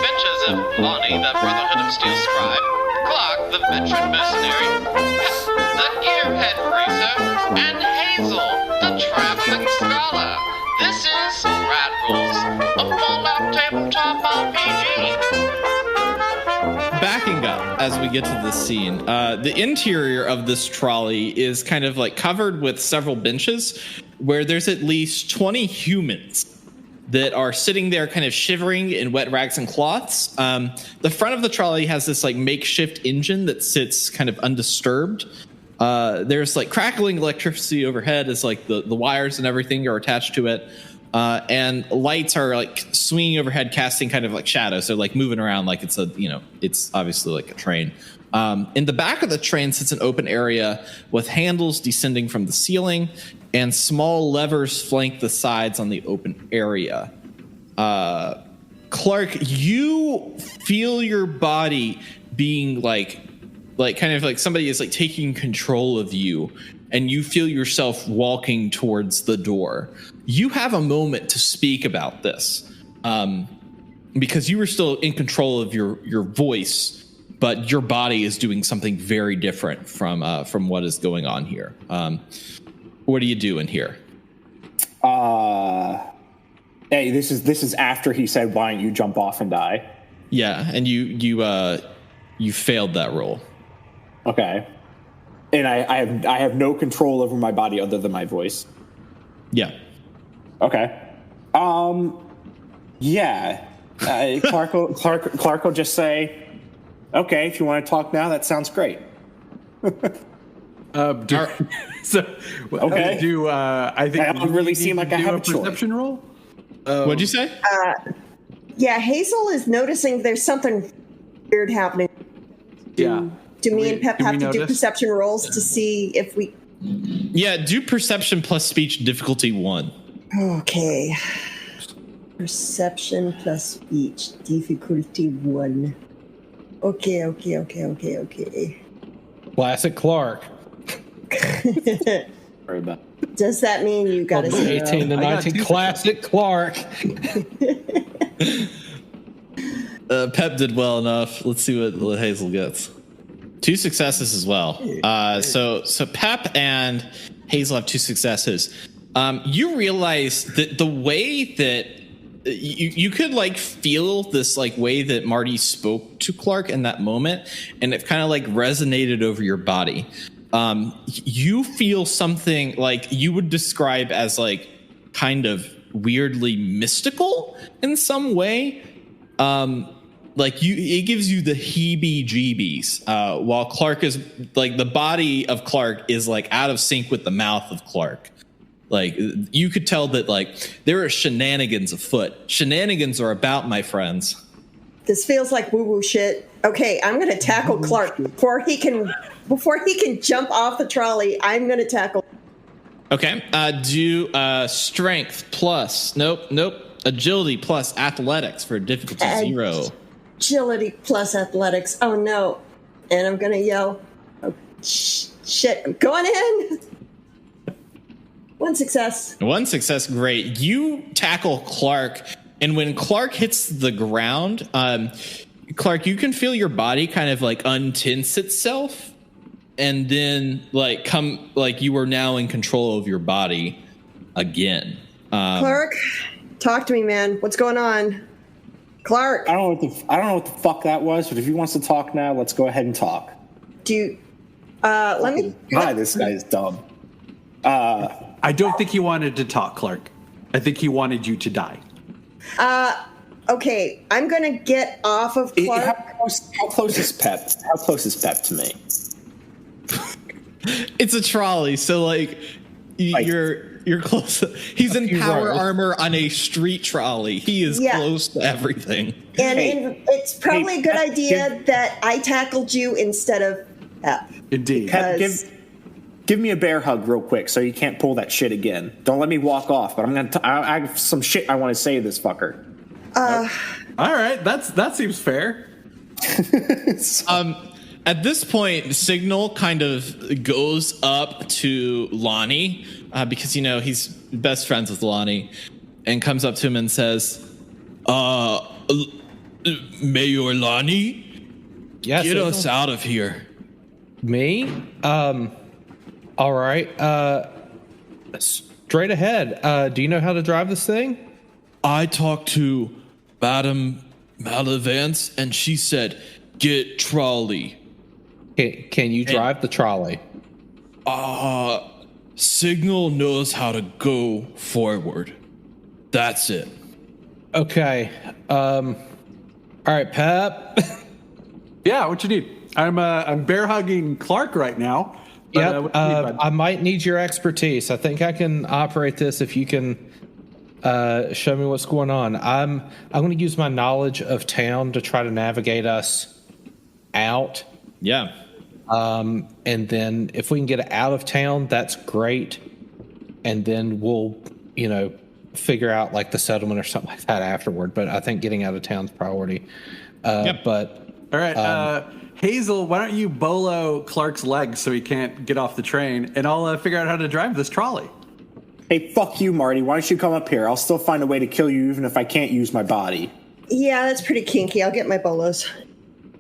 adventures of Lonnie, the Brotherhood of Steel Scribe, Clark, the veteran mercenary, Pep, the gearhead racer, and Hazel, the traveling scholar. This is Rad Rolls, a full-out tabletop RPG. Backing up as we get to this scene, the interior of this trolley is kind of like covered with several benches where there's at least 20 humans that are sitting there kind of shivering in wet rags and cloths. The front of the trolley has this like makeshift engine that sits kind of undisturbed. There's like crackling electricity overhead as like the wires and everything are attached to it. And lights are like swinging overhead, casting kind of like shadows. They're like moving around like it's it's obviously like a train. In the back of the train sits an open area with handles descending from the ceiling and small levers flank the sides on the open area. Clark, you feel your body being like kind of like somebody is like taking control of you, and you feel yourself walking towards the door. You have a moment to speak about this because you were still in control of your voice, but your body is doing something very different from what is going on here. What do you do in here? Hey, this is after he said, "Why don't you jump off and die?" Yeah, and you failed that roll. Okay, and I have no control over my body other than my voice. Yeah. Okay. Yeah. Clark will just say, "Okay, if you want to talk now, that sounds great." So okay. I think I don't really seem like I have a perception roll. What'd you say? Yeah, Hazel is noticing there's something weird happening. Yeah. Do me and Pep have to do notice? perception rolls to see if we... Yeah, do perception plus speech difficulty 1. Okay. Perception plus speech difficulty 1. Okay. Classic Clark. Sorry about. Does that mean you got a 18 to 19. Classic Clark. Pep did well enough. Let's see what Hazel gets. 2 successes as well. So Pep and Hazel have 2 successes. You realize that the way that you could like feel this like way that Marty spoke to Clark in that moment, and it kind of like resonated over your body. You feel something like you would describe as like kind of weirdly mystical in some way. Like it gives you the heebie-jeebies, while Clark is like the body of Clark is like out of sync with the mouth of Clark. Like you could tell that like there are shenanigans afoot. Shenanigans are about, my friends. This feels like woo-woo shit. Okay, I'm going to tackle Clark before he can jump off the trolley. I'm going to tackle. Okay, do strength plus agility plus athletics for difficulty 0. Agility plus athletics. Oh no! And I'm going to yell. Oh, shit! I'm going in. 1 success. 1 success, great. You tackle Clark, and when Clark hits the ground, Clark, you can feel your body kind of like untense itself, and then like you are now in control of your body again. Clark, talk to me, man. What's going on? Clark. I don't know what the fuck that was, but if he wants to talk now, let's go ahead and talk. Let me. God, this guy's dumb. I don't think he wanted to talk, Clark. I think he wanted you to die. Okay, I'm gonna get off of Clark. How close is Pep? How close is Pep to me? It's a trolley, so like you're close. He's in power armor on a street trolley. He is close to everything. And it's probably a good idea that I tackled you instead of Pep. Indeed. Pep, give me a bear hug real quick so you can't pull that shit again. Don't let me walk off, but I have some shit I want to say to this fucker. All right, that seems fair. At this point, the signal kind of goes up to Lonnie because, he's best friends with Lonnie, and comes up to him and says, Mayor Lonnie, Yes. get us out of here. Me? All right. Straight ahead. Do you know how to drive this thing? I talked to Madame Malavance, and she said, get trolley. Can you drive the trolley? Signal knows how to go forward. That's it. Okay. All right, Pep. Yeah, what you need? I'm bear hugging Clark right now. But, Yep. what do you need, bud? I might need your expertise. I think I can operate this if you can show me what's going on. I'm going to use my knowledge of town to try to navigate us out. Yeah. And then if we can get out of town, that's great. And then we'll, figure out like the settlement or something like that afterward. But I think getting out of town's priority. Yep. But All right, Hazel, why don't you bolo Clark's legs so he can't get off the train, and I'll figure out how to drive this trolley. Hey, fuck you, Marty. Why don't you come up here? I'll still find a way to kill you even if I can't use my body. Yeah, that's pretty kinky. I'll get my bolos.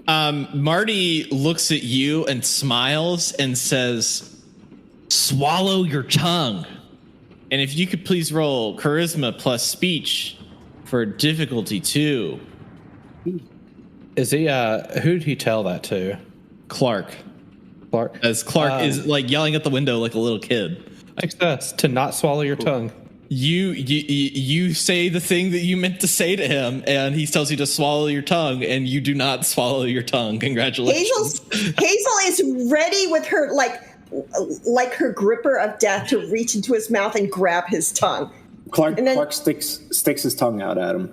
Marty looks at you and smiles and says, swallow your tongue. And if you could please roll charisma plus speech for difficulty 2. is he, who'd he tell that to? Clark. Clark? As Clark is like yelling at the window like a little kid. Success to not swallow your tongue. You say the thing that you meant to say to him, and he tells you to swallow your tongue, and you do not swallow your tongue. Congratulations. Hazel is ready with her like her gripper of death to reach into his mouth and grab his tongue. Clark And then- sticks his tongue out at him.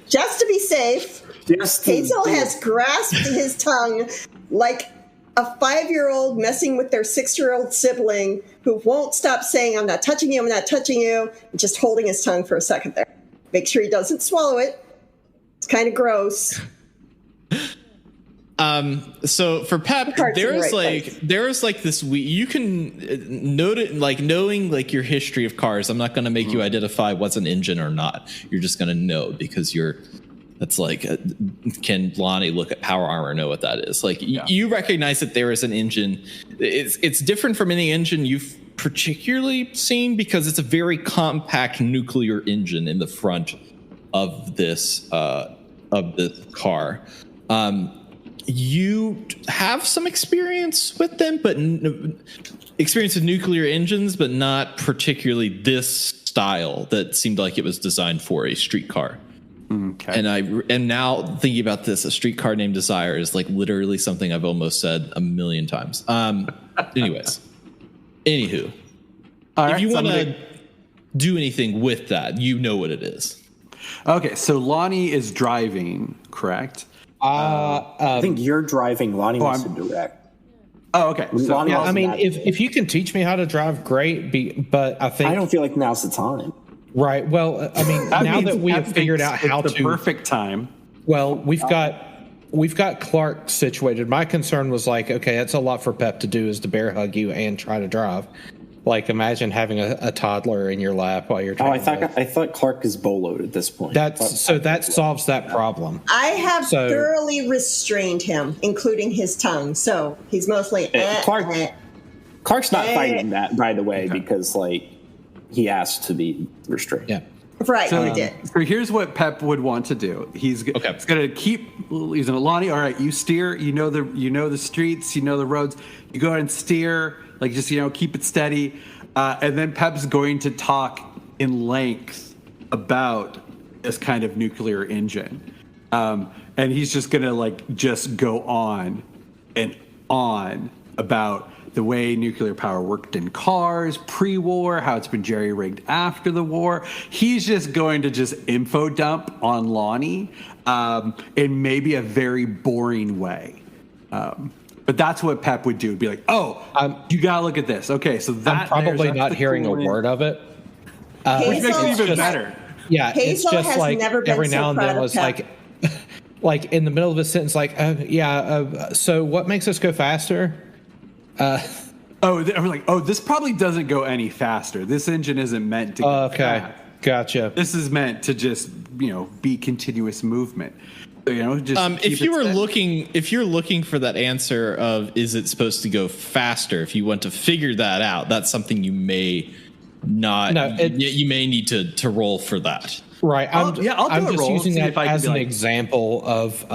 Just to be safe, Hazel has grasped his tongue like a 5-year-old messing with their 6-year-old sibling who won't stop saying, I'm not touching you, I'm not touching you, and just holding his tongue for a second there. Make sure he doesn't swallow it. It's kind of gross. So for Pep, Heart's in the there's right place. there's like this you can note it, like knowing like your history of cars. I'm not going to make you identify what's an engine or not. You're just going to know because that's like can Lonnie look at power armor know what that is? Like you recognize that there is an engine. It's different from any engine you've particularly seen because it's a very compact nuclear engine in the front of this car. You have some experience with them, but experience with nuclear engines, but not particularly this style that seemed like it was designed for a streetcar. Okay. And now thinking about this, a streetcar named Desire is like literally something I've almost said a million times. Anyways, anywho, All if right, you so want to do anything with that, you know what it is. Okay, so Lonnie is driving, correct? I think you're driving. Lonnie wants to direct. Oh, okay. So, Lonnie Yeah, wants I mean, that. if you can teach me how to drive, great. But I think I don't feel like now's the time. right. Well, I mean, now that we have figured out how it's to, the perfect time. well, we've got Clark situated. My concern was like, okay, that's a lot for Pep to do is to bear hug you and try to drive. Like, imagine having a toddler in your lap while you're Oh, trying. I thought Clark is boloed at this point. that solves that problem. I have So- thoroughly restrained him, including his tongue. So he's mostly Clark's not fighting that, by the way, because like he asked to be restrained. Yeah. Right, So, he did. so here's what Pep would want to do. He's going to keep. He's going to Lonnie. All right, you steer. You know the streets. You know the roads. You go ahead and steer. Like just keep it steady. And then Pep's going to talk in length about this kind of nuclear engine, and he's just going to just go on and on about the way nuclear power worked in cars pre-war, how it's been jerry-rigged after the war. He's just going to just info dump on Lonnie in maybe a very boring way. But that's what Pep would do. It'd be like, you got to look at this. Okay, so I'm probably not hearing a word of it. Which makes it even Hazel- better. Yeah, Hazel it's just has like never been every so now and proud then of was Pep. like in the middle of a sentence, so what makes us go faster? I'm like, this probably doesn't go any faster. This engine isn't meant to go Okay. fast. Gotcha. This is meant to just be continuous movement. So, just if you're looking for that answer of is it supposed to go faster, if you want to figure that out, that's something you may not. No, you may need to roll for that. Right. I'll do I'm a just roll using that as an like... example of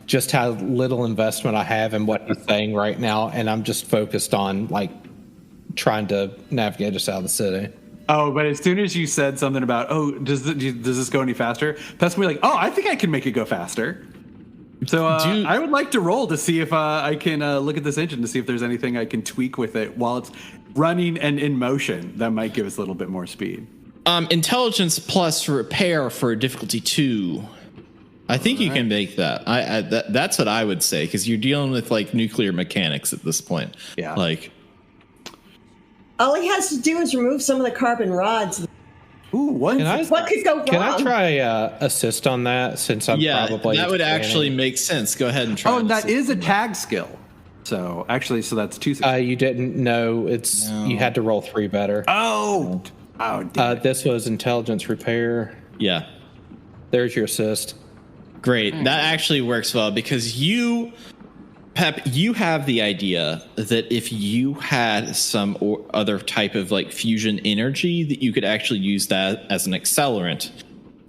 just how little investment I have in what he's saying right now, and I'm just focused on like trying to navigate us out of the city. Oh, but as soon as you said something about, does this go any faster? That's me like, I think I can make it go faster. So I would like to roll to see if I can look at this engine to see if there's anything I can tweak with it while it's running and in motion. That might give us a little bit more speed. Intelligence plus repair for difficulty 2. I think you can make that. That's what I would say, because you're dealing with like nuclear mechanics at this point. Yeah. Like, all he has to do is remove some of the carbon rods. Ooh, what could go wrong? Can I try assist on that, since I'm probably... that would actually make sense. Go ahead and try. Oh, and that is a tag skill. So that's 2 successes. You didn't know you had to roll 3 better. Oh, this was intelligence repair. Yeah. There's your assist. Great. That actually works well, because Pep, you have the idea that if you had some other type of like fusion energy, that you could actually use that as an accelerant.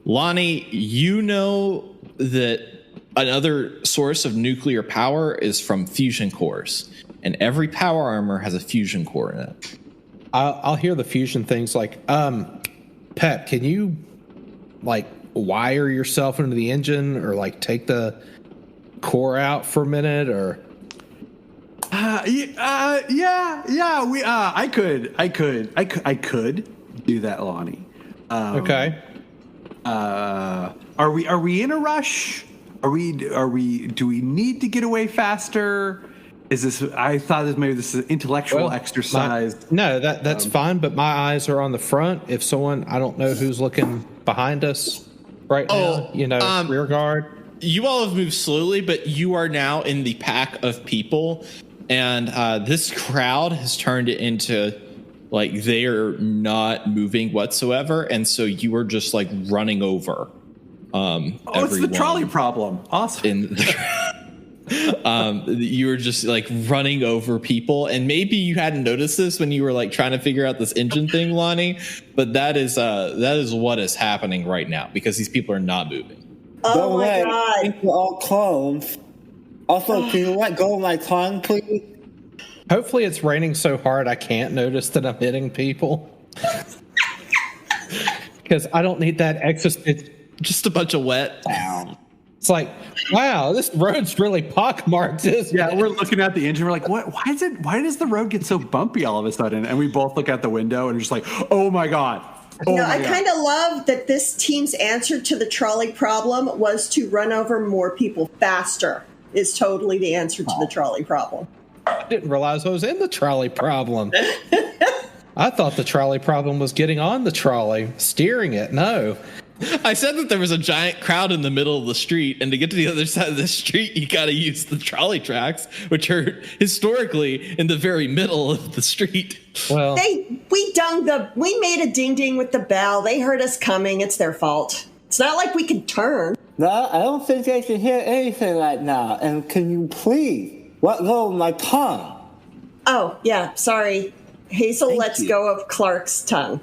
Lonnie, you know that another source of nuclear power is from fusion cores, and every power armor has a fusion core in it. I'll hear the fusion things like, Pep, can you like wire yourself into the engine, or like take the core out for a minute, or I could do that, Lonnie. Okay. Are we in a rush? Do we need to get away faster? Is this? I thought maybe this is an intellectual exercise. That's fine, but my eyes are on the front. If someone, I don't know who's looking behind us right now, rear guard. You all have moved slowly, but you are now in the pack of people, and this crowd has turned it into like they are not moving whatsoever, and so you are just like running over. It's the trolley problem. Awesome. You were just like running over people, and maybe you hadn't noticed this when you were like trying to figure out this engine thing, Lonnie. But that is what is happening right now, because these people are not moving. Oh my God! We're all clones. Also, can you let go of my tongue, please? Hopefully, it's raining so hard I can't notice that I'm hitting people. Because I don't need that excess. It's just a bunch of wet. It's like, wow, this road's really pockmarked. Yeah, we're looking at the engine. We're like, what? Why does the road get so bumpy all of a sudden? And we both look out the window and are just like, oh my God. I kind of love that this team's answer to the trolley problem was to run over more people faster. Is totally the answer to the trolley problem. I didn't realize I was in the trolley problem. I thought the trolley problem was getting on the trolley, steering it. No. I said that there was a giant crowd in the middle of the street, and to get to the other side of the street, you got to use the trolley tracks, which are historically in the very middle of the street. Well, we made a ding ding with the bell. They heard us coming. It's their fault. It's not like we could turn. No, I don't think I can hear anything right now. And can you please let go of my tongue? Oh yeah, sorry. Hazel lets go of Clark's tongue.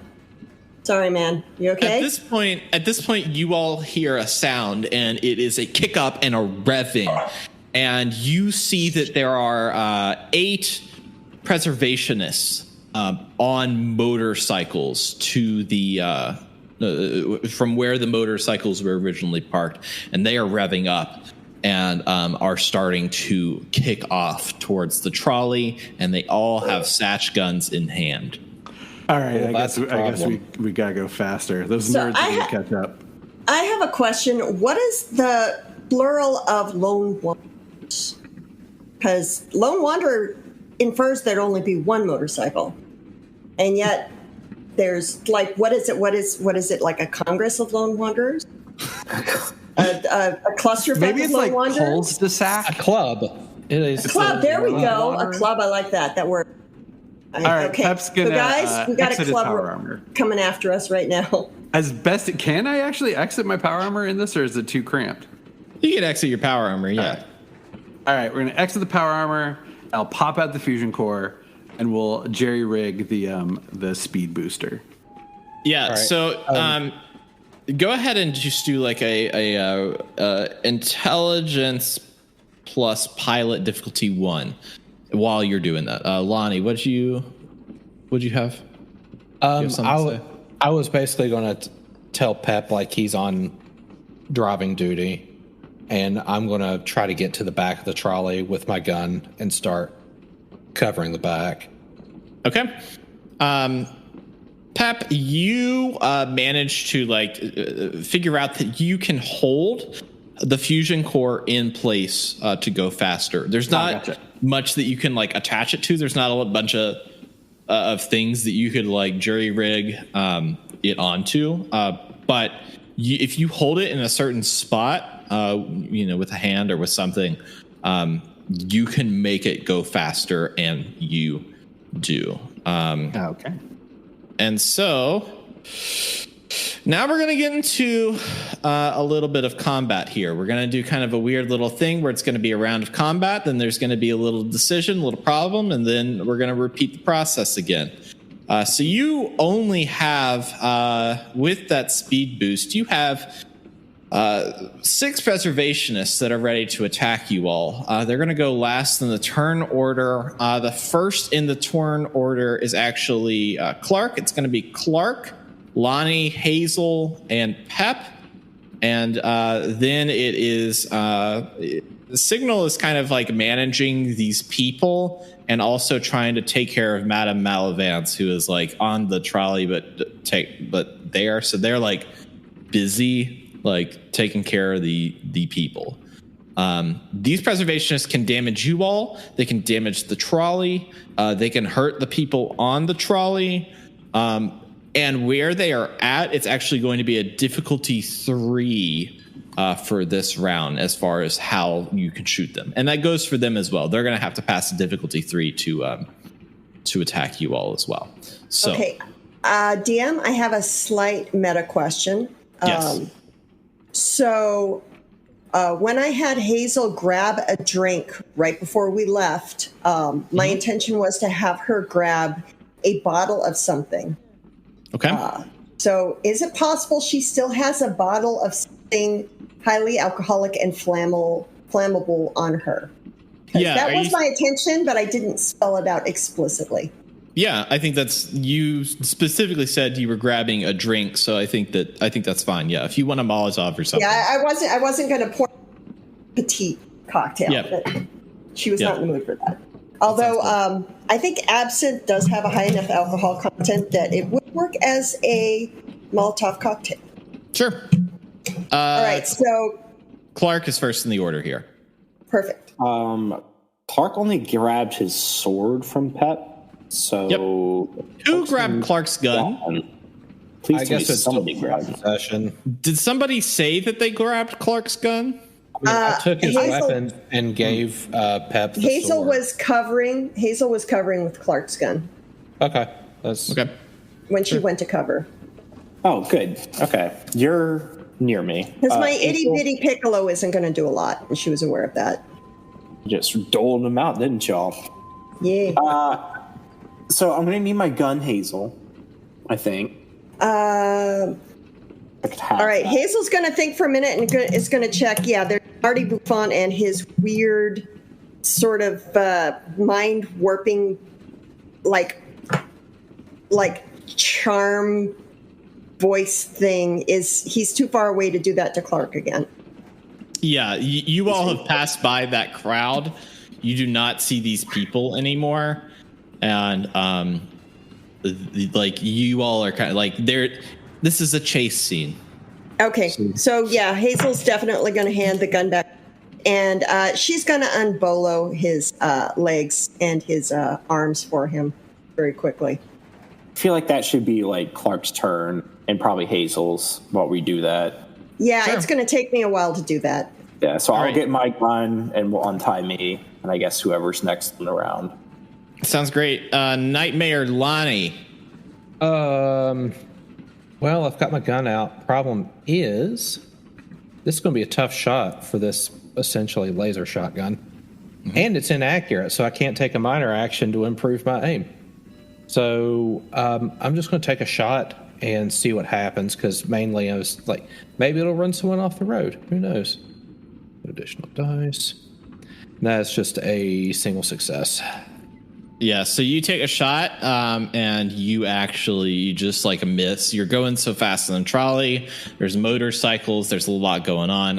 Sorry, man. You okay? At this point, you all hear a sound, and it is a kick up and a revving, and you see that there are 8 preservationists on motorcycles to the from where the motorcycles were originally parked, and they are revving up and are starting to kick off towards the trolley, and they all have satch guns in hand. All right, I guess we gotta go faster. Those nerds are gonna catch up. I have a question. What is the plural of lone wanderers? Because lone wanderer infers there'd only be one motorcycle, and yet there's like, what is it? What is it like a congress of lone wanderers? a cluster of maybe it's lone like wanderers? cul-de-sac. A club. It is a club. There we go. A club. I like that. That word. All right, okay. Pep's gonna so guys, we got a exit his club power armor. coming after us right now. As best it can, I actually exit my power armor in this, or is it too cramped? You can exit your power armor, yeah. All right, we're gonna exit the power armor. I'll pop out the fusion core, and we'll jerry rig the speed booster. Yeah. Right. So go ahead and just do like a intelligence plus pilot difficulty 1 while you're doing that. Lonnie, what'd you have? I was basically going to tell Pep like he's on driving duty, and I'm going to try to get to the back of the trolley with my gun and start covering the back. Okay. Pep, you managed to figure out that you can hold the fusion core in place to go faster. There's not much that you can like attach it to. There's not a bunch of things that you could like jury rig it onto. But if you hold it in a certain spot, with a hand or with something, you can make it go faster, and you do. Okay. And so now we're going to get into a little bit of combat here. We're going to do kind of a weird little thing where it's going to be a round of combat. Then there's going to be a little decision, a little problem, and then we're going to repeat the process again. So you only have, with that speed boost, you have 6 preservationists that are ready to attack you all. They're going to go last in the turn order. The first in the turn order is actually Clark. It's going to be Clark, Lonnie, Hazel, and Pep. And then it is the Signal is kind of like managing these people and also trying to take care of Madame Malavance, who is like on the trolley, but they're like busy like taking care of the people. These preservationists can damage you all. They can damage the trolley. They can hurt the people on the trolley. And where they are at, it's actually going to be a difficulty 3 for this round as far as how you can shoot them. And that goes for them as well. They're going to have to pass a difficulty 3 to attack you all as well. So, okay. DM, I have a slight meta question. Yes. So when I had Hazel grab a drink right before we left, my intention was to have her grab a bottle of something. Okay. So is it possible she still has a bottle of something highly alcoholic and flammable on her? Yeah, that was my intention, but I didn't spell it out explicitly. Yeah, I think you specifically said you were grabbing a drink, so I think that's fine. Yeah, if you want a Molotov or something. Yeah, I wasn't going to pour petite cocktail. Yep. But she was not in the mood for that. Although I think absinthe does have a high enough alcohol content that it would work as a Molotov cocktail. Sure. All right, so Clark is first in the order here. Perfect. Clark only grabbed his sword from Pep. So Who grabbed Clark's gun? Please I guess it's somebody still grabbed it. possession. Did somebody say that they grabbed Clark's gun? I took his Hazel- weapon and gave Pep the Hazel sword. was covering with Clark's gun Okay. That's Okay. when she went to cover. Oh, good. Okay. You're near me. Because my itty Hazel bitty piccolo isn't going to do a lot, and she was aware of that. just doled them out, didn't y'all? Yeah. So I'm going to need my gun, Hazel, I think. I could have All right, that. Hazel's going to think for a minute and is going to check. Yeah, there's Marty Buffon and his weird sort of mind warping, like charm voice thing. He's too far away to do that to Clark again. Yeah, you all have passed by that crowd. You do not see these people anymore, and like you all are kind of like this is a chase scene. Okay, so yeah, Hazel's definitely going to hand the gun back, and she's going to unbolo his legs and his arms for him very quickly. I feel like that should be like Clark's turn and probably Hazel's while we do that. Yeah, Sure. It's going to take me a while to do that. Yeah, so I'll right. get my gun and we'll untie me, and I guess whoever's next in the round. Sounds great. Nightmare Lonnie. Well, I've got my gun out. Problem is, this is going to be a tough shot for this essentially laser shotgun. And it's inaccurate, so I can't take a minor action to improve my aim. So I'm just going to take a shot and see what happens, because mainly I was like, maybe it'll run someone off the road. Who knows? Additional dice. That's just a single success. Yeah, so you take a shot, and you just like miss. You're going so fast in the trolley. There's motorcycles. There's a lot going on.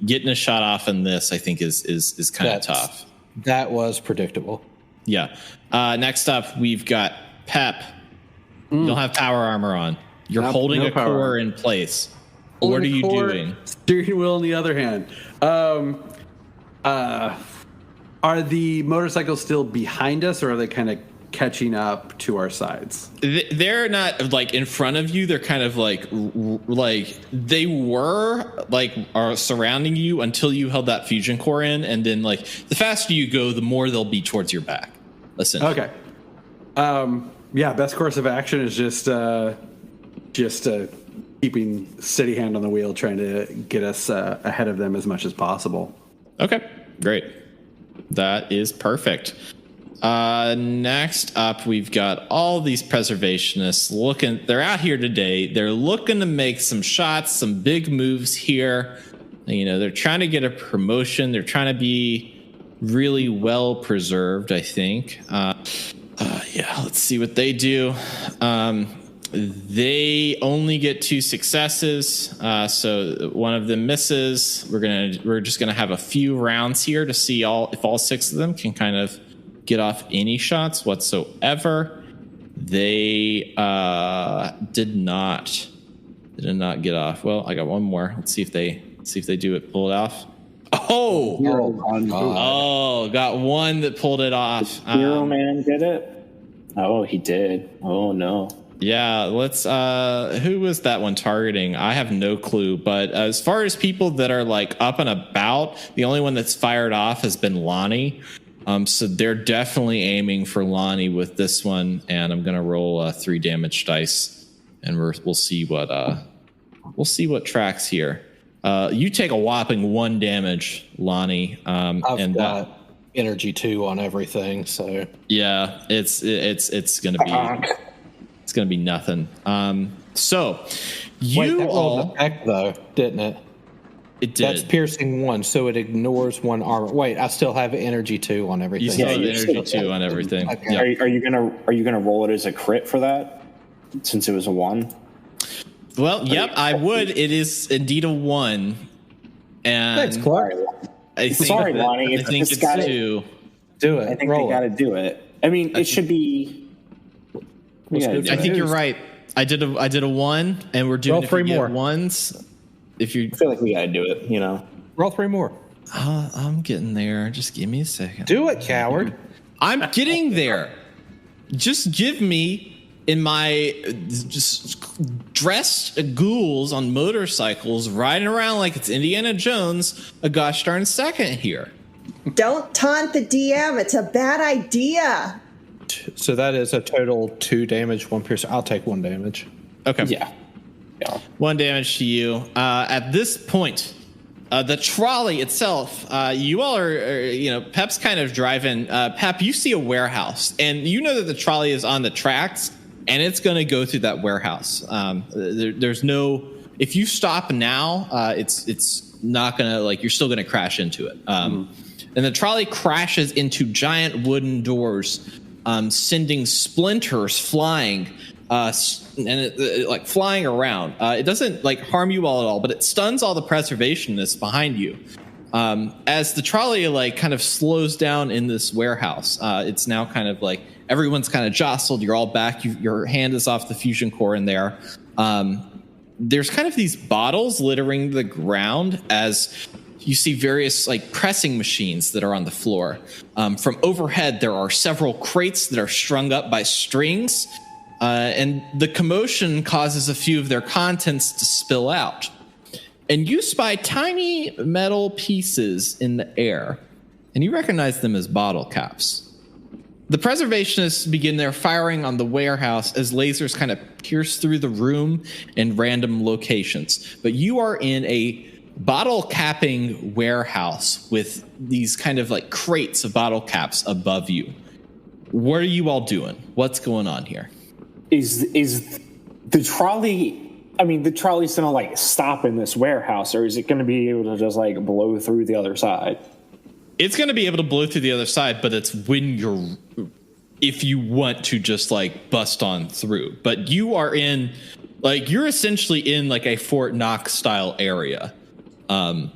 Getting a shot off in this, I think, is kind of tough. That was predictable. Yeah. Next up, we've got Pep. You don't have power armor on. You're holding a core in place. What are you doing? Steering wheel in the other hand. Are the motorcycles still behind us, or are they kind of catching up to our sides? They're not like in front of you. They're kind of like they were are surrounding you until you held that fusion core in, and then like the faster you go, the more they'll be towards your back. Listen. Okay. Yeah. Best course of action is just keeping steady hand on the wheel, trying to get us ahead of them as much as possible. Okay. Great. That is perfect. Next up, we've got all these preservationists looking. They're out here today. They're looking to make some shots, some big moves here. You know, they're trying to get a promotion. They're trying to be really well preserved, I think. Yeah, let's see what they do. They only get 2 successes, so one of them misses. We're just gonna have a few rounds here to see if all 6 of them can kind of get off any shots whatsoever. They did not get off. Well, I got one more. Let's see if they pull it off. Oh, got one that pulled it off. Hero Man did it. Oh, he did. Oh no. Yeah, let's who was that one targeting? I have no clue, but as far as people that are like up and about, the only one that's fired off has been Lonnie. So they're definitely aiming for Lonnie with this one, and I'm gonna roll 3 damage dice, and we'll see what tracks here. You take a whopping 1 damage, Lonnie. I've got energy 2 on everything, so yeah, it's gonna be. It's going to be nothing. So you that rolled the back though, didn't it? It did. That's piercing 1, so it ignores 1 armor. Wait, I still have energy 2 on everything. You still have energy 2 on everything. Okay. Yep. Are you gonna roll it as a crit for that, since it was a 1? Well, yep, I would. It is indeed a 1. And thanks, Clark. Sorry, Lonnie. I think it's 2. Do it. I think they got to do it. I mean, it should be. I think you're right. I did a 1, and we're doing roll 3 more ones. If you feel like we got to do it, you know. Roll 3 more. I'm getting there. Just give me a second. Do it, coward. I'm getting there. Just give me in my just dressed ghouls on motorcycles riding around like it's Indiana Jones a gosh darn second here. Don't taunt the DM. It's a bad idea. So that is a total 2 damage, 1 pierce. I'll take 1 damage. Okay. Yeah. 1 damage to you. At this point, the trolley itself, you all are, Pep's kind of driving. Pep, you see a warehouse, and you know that the trolley is on the tracks, and it's going to go through that warehouse. There's no, if you stop now, it's not going to, you're still going to crash into it. And the trolley crashes into giant wooden doors, sending splinters flying, and flying around. It doesn't harm you all at all, but it stuns all the preservationists behind you. As the trolley kind of slows down in this warehouse, it's now kind of everyone's kind of jostled. You're all back. Your hand is off the fusion core in there. There's kind of these bottles littering the ground as you see various pressing machines that are on the floor. From overhead, there are several crates that are strung up by strings, and the commotion causes a few of their contents to spill out. And you spy tiny metal pieces in the air, and you recognize them as bottle caps. The preservationists begin their firing on the warehouse as lasers kind of pierce through the room in random locations. But you are in a bottle capping warehouse with these kind of like crates of bottle caps above you. What are you all doing? What's going on here? Is the trolley... I mean, the trolley's going to, like, stop in this warehouse, or is it going to be able to just, like, blow through the other side? It's going to be able to blow through the other side, but it's if you want to just, like, bust on through. But you are in, like, you're essentially in, like, a Fort Knox style area. There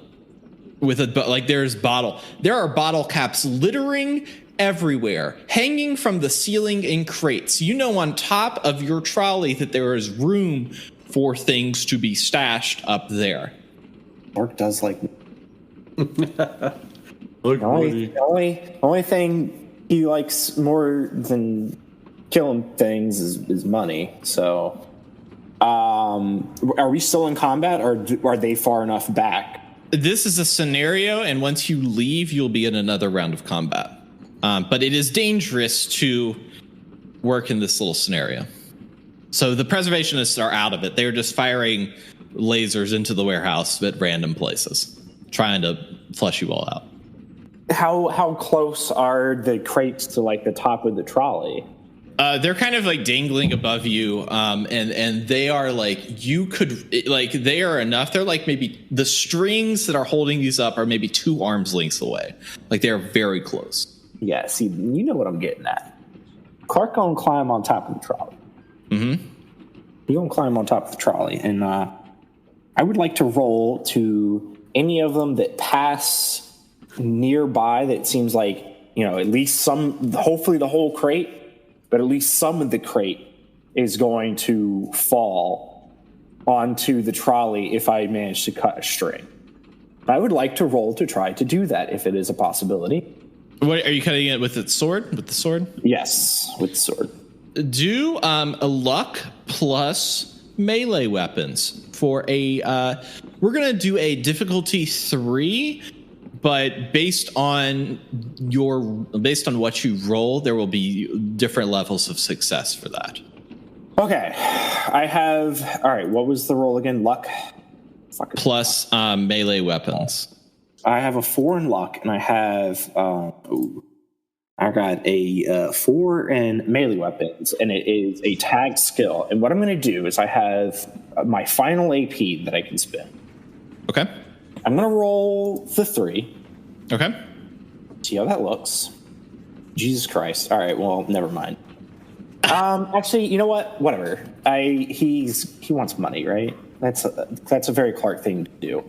are bottle caps littering everywhere, hanging from the ceiling in crates. You know, on top of your trolley that there is room for things to be stashed up there. Mark does like... Look, the only thing he likes more than killing things is money. So, are we still in combat, or are they far enough back? This is a scenario, and once you leave, you'll be in another round of combat. But it is dangerous to work in this little scenario. So the preservationists are out of it. They're just firing lasers into the warehouse at random places, trying to flush you all out. How close are the crates to, like, the top of the trolley? They're kind of like dangling above you, and they are like, you could, like, they are enough. They're like, maybe the strings that are holding these up are maybe 2 arms lengths away. Like, they're very close. Yeah, see, you know what I'm getting at. Clark gonna climb on top of the trolley. Mm-hmm. He's gonna climb on top of the trolley, and I would like to roll to any of them that pass nearby that seems like, you know, at least some, hopefully the whole crate, but at least some of the crate is going to fall onto the trolley if I manage to cut a string. I would like to roll to try to do that if it is a possibility. What, are you cutting it with its sword? With the sword? Yes, with the sword. Do a luck plus melee weapons for a. We're gonna do a difficulty 3, but based on what you roll, there will be different levels of success for that. Okay, I have. All right, what was the roll again? Luck. Plus melee weapons. I have a 4 in luck, and I have. I got a 4 in melee weapons, and it is a tag skill. And what I'm going to do is I have my final AP that I can spend. Okay. I'm going to roll the 3. Okay. See how that looks. Jesus Christ. All right, well, never mind. Actually, you know what? Whatever. He wants money, right? That's a very Clark thing to do.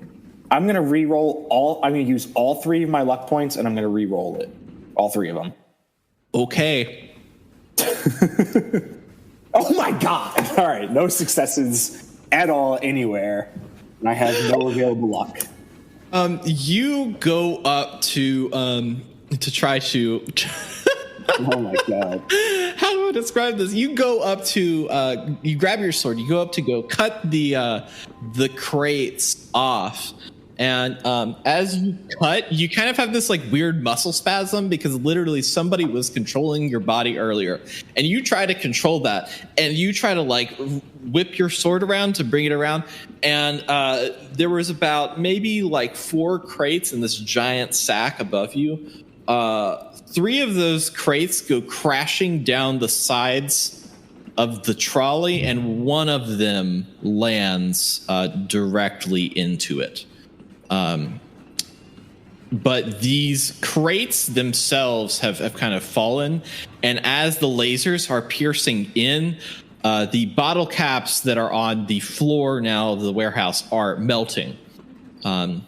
I'm going to re-roll I'm going to use all 3 of my luck points, and I'm going to re-roll it. All 3 of them. Okay. Oh my God. All right. No successes at all anywhere. And I have no available luck. You go up to try to. Oh my God. How do I describe this? You go up to, you grab your sword, you go up to go cut the crates off. And as you cut, you kind of have this like weird muscle spasm because literally somebody was controlling your body earlier. And you try to control that. And you try to like whip your sword around to bring it around. And there was about maybe like 4 crates in this giant sack above you. 3 of those crates go crashing down the sides of the trolley. And one of them lands directly into it. But these crates themselves have kind of fallen, and as the lasers are piercing in, the bottle caps that are on the floor now of the warehouse are melting. Like,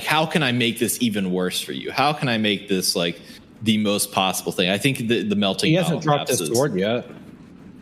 how can I make this even worse for you? How can I make this like the most possible thing? I think the melting. He hasn't dropped his sword yet.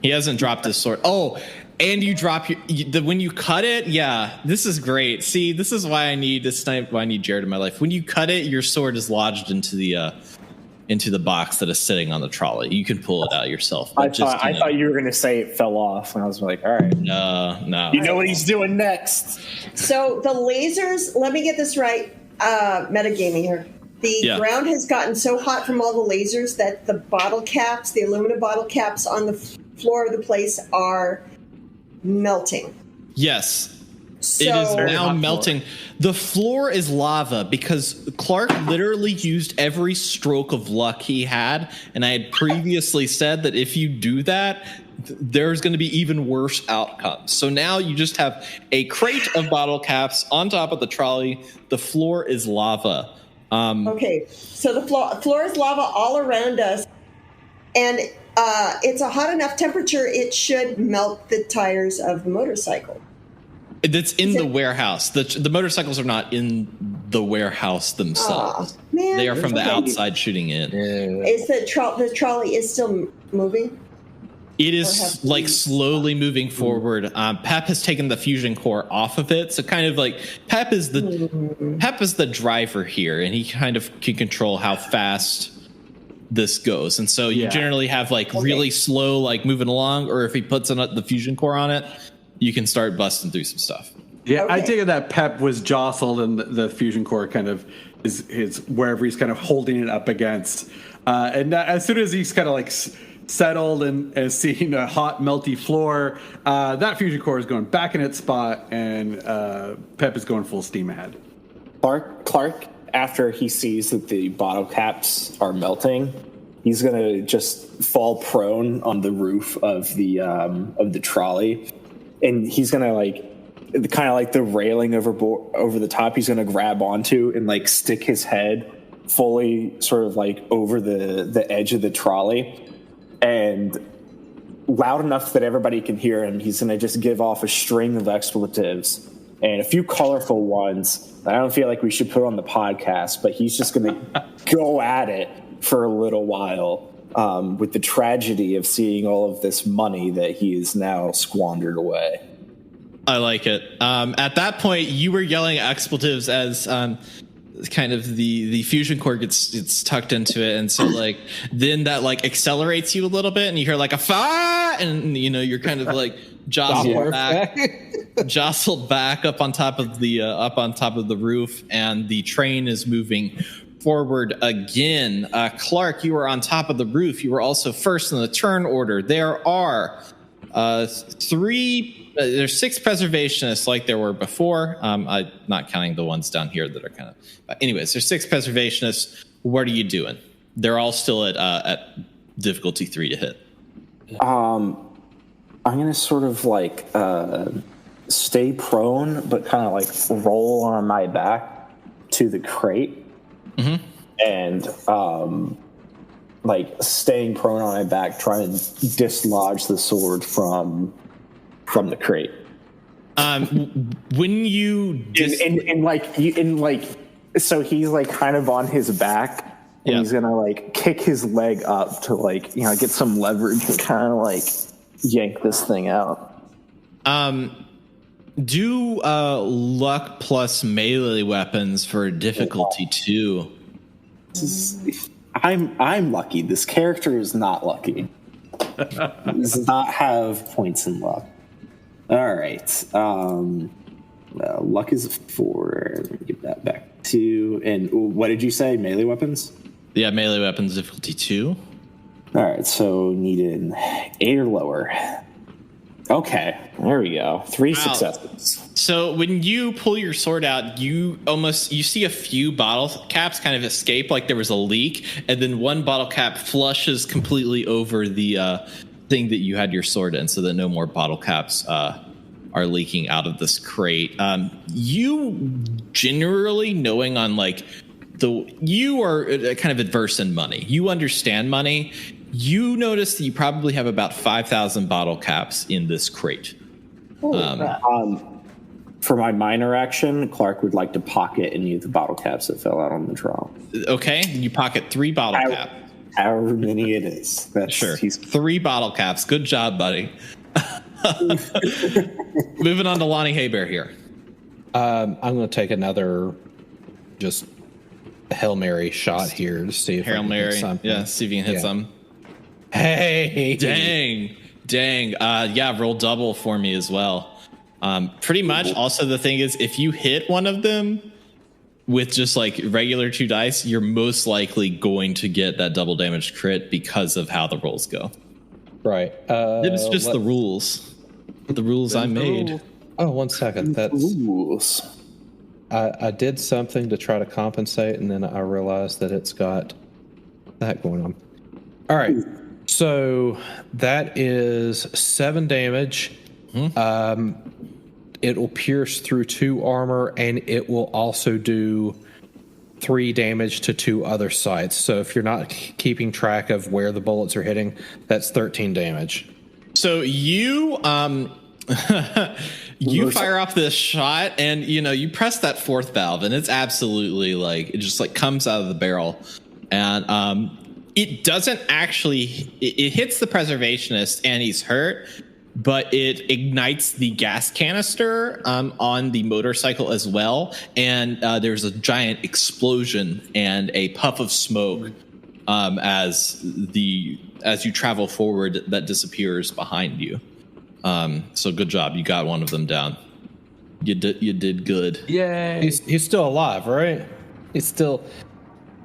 He hasn't dropped his sword. Oh. And you drop when you cut it. Yeah, this is great. See, this is why I need why I need Jared in my life. When you cut it, your sword is lodged into the box that is sitting on the trolley. You can pull it out yourself. I thought you were going to say it fell off, and I was like, all right. No. You know what he's doing next. So the lasers, let me get this right, metagaming here. The ground has gotten so hot from all the lasers that the bottle caps, the aluminum bottle caps on the floor of the place are melting. Yes. So, it is now melting. The floor is lava because Clark literally used every stroke of luck he had. And I had previously said that if you do that, there's going to be even worse outcomes. So now you just have a crate of bottle caps on top of the trolley. The floor is lava. Okay, so the floor is lava all around us. And it's a hot enough temperature, it should melt the tires of the motorcycle. That's in the warehouse. The motorcycles are not in the warehouse themselves. Man, they are from the outside shooting in. Is the trolley is still moving? It is like slowly moving forward. Pep has taken the fusion core off of it, so kind of like Pep is the driver here, and he kind of can control how fast this goes. And so you generally have like really slow, like moving along, or if he puts the fusion core on it, you can start busting through some stuff. Yeah, I take it that Pep was jostled, and the fusion core kind of is wherever he's kind of holding it up against. And as soon as he's kind of like settled and seeing a hot, melty floor, that fusion core is going back in its spot, and Pep is going full steam ahead. Clark, after he sees that the bottle caps are melting, he's gonna just fall prone on the roof of the trolley, and he's gonna like kind of like the railing over the top. He's gonna grab onto and like stick his head fully sort of like over the edge of the trolley. And loud enough that everybody can hear him, he's going to just give off a string of expletives and a few colorful ones. I don't feel like we should put on the podcast, but he's just going to go at it for a little while with the tragedy of seeing all of this money that he is now squandered away. I like it. At that point, you were yelling expletives as kind of the fusion core gets tucked into it, and so like then that like accelerates you a little bit, and you hear like a fa, and you know you're kind of like jostled back up on top of the roof, and the train is moving forward again. Clark, you are on top of the roof. You were also first in the turn order. There are there's 6 preservationists like there were before. I'm not counting the ones down here that are kind of. Anyways, there's 6 preservationists. What are you doing? They're all still at difficulty 3 to hit. I'm gonna sort of like stay prone, but kind of like roll on my back to the crate, and like staying prone on my back, trying to dislodge the sword from the crate. When you so he's like kind of on his back, and he's gonna like kick his leg up to like get some leverage and kind of like yank this thing out. Do luck plus melee weapons for difficulty 2. I'm lucky. This character is not lucky. Does not have points in luck. All right. Luck is a 4. Let me give that back 2. And what did you say? Melee weapons? Yeah, melee weapons difficulty 2. All right. So needed 8 or lower. Okay. There we go. 3 successes. So when you pull your sword out, you see a few bottle caps kind of escape like there was a leak, and then one bottle cap flushes completely over the thing that you had your sword in, so that no more bottle caps are leaking out of this crate. You generally knowing on like you are kind of adverse in money. You understand money. You notice that you probably have about 5,000 bottle caps in this crate. For my minor action, Clark would like to pocket any of the bottle caps that fell out on the trolley. Okay, you pocket 3 bottle caps. However many it is. That's, sure. 3 bottle caps. Good job, buddy. Moving on to Lonnie Haybear here. I'm going to take another just Hail Mary shot here to see if Hail Mary. Yeah, see if you can hit some. Hey. Dang. Yeah, roll double for me as well. Pretty much. Also, the thing is, if you hit one of them, with just like regular 2 dice, you're most likely going to get that double damage crit because of how the rolls go. Right. It's just the rules. The rules I made. Oh, 1 second. That's Rules. I did something to try to compensate, and then I realized that it's got that going on. All right. So that is 7 damage. It will pierce through 2 armor, and it will also do 3 damage to 2 other sites. So if you're not keeping track of where the bullets are hitting, that's 13 damage. So you you fire off this shot, and you press that 4th valve, and it's absolutely like it just like comes out of the barrel, and it doesn't actually it hits the preservationist, and he's hurt. But it ignites the gas canister on the motorcycle as well, and there's a giant explosion and a puff of smoke as you travel forward that disappears behind you. So good job, you got one of them down. You did good. Yay! He's still alive, right?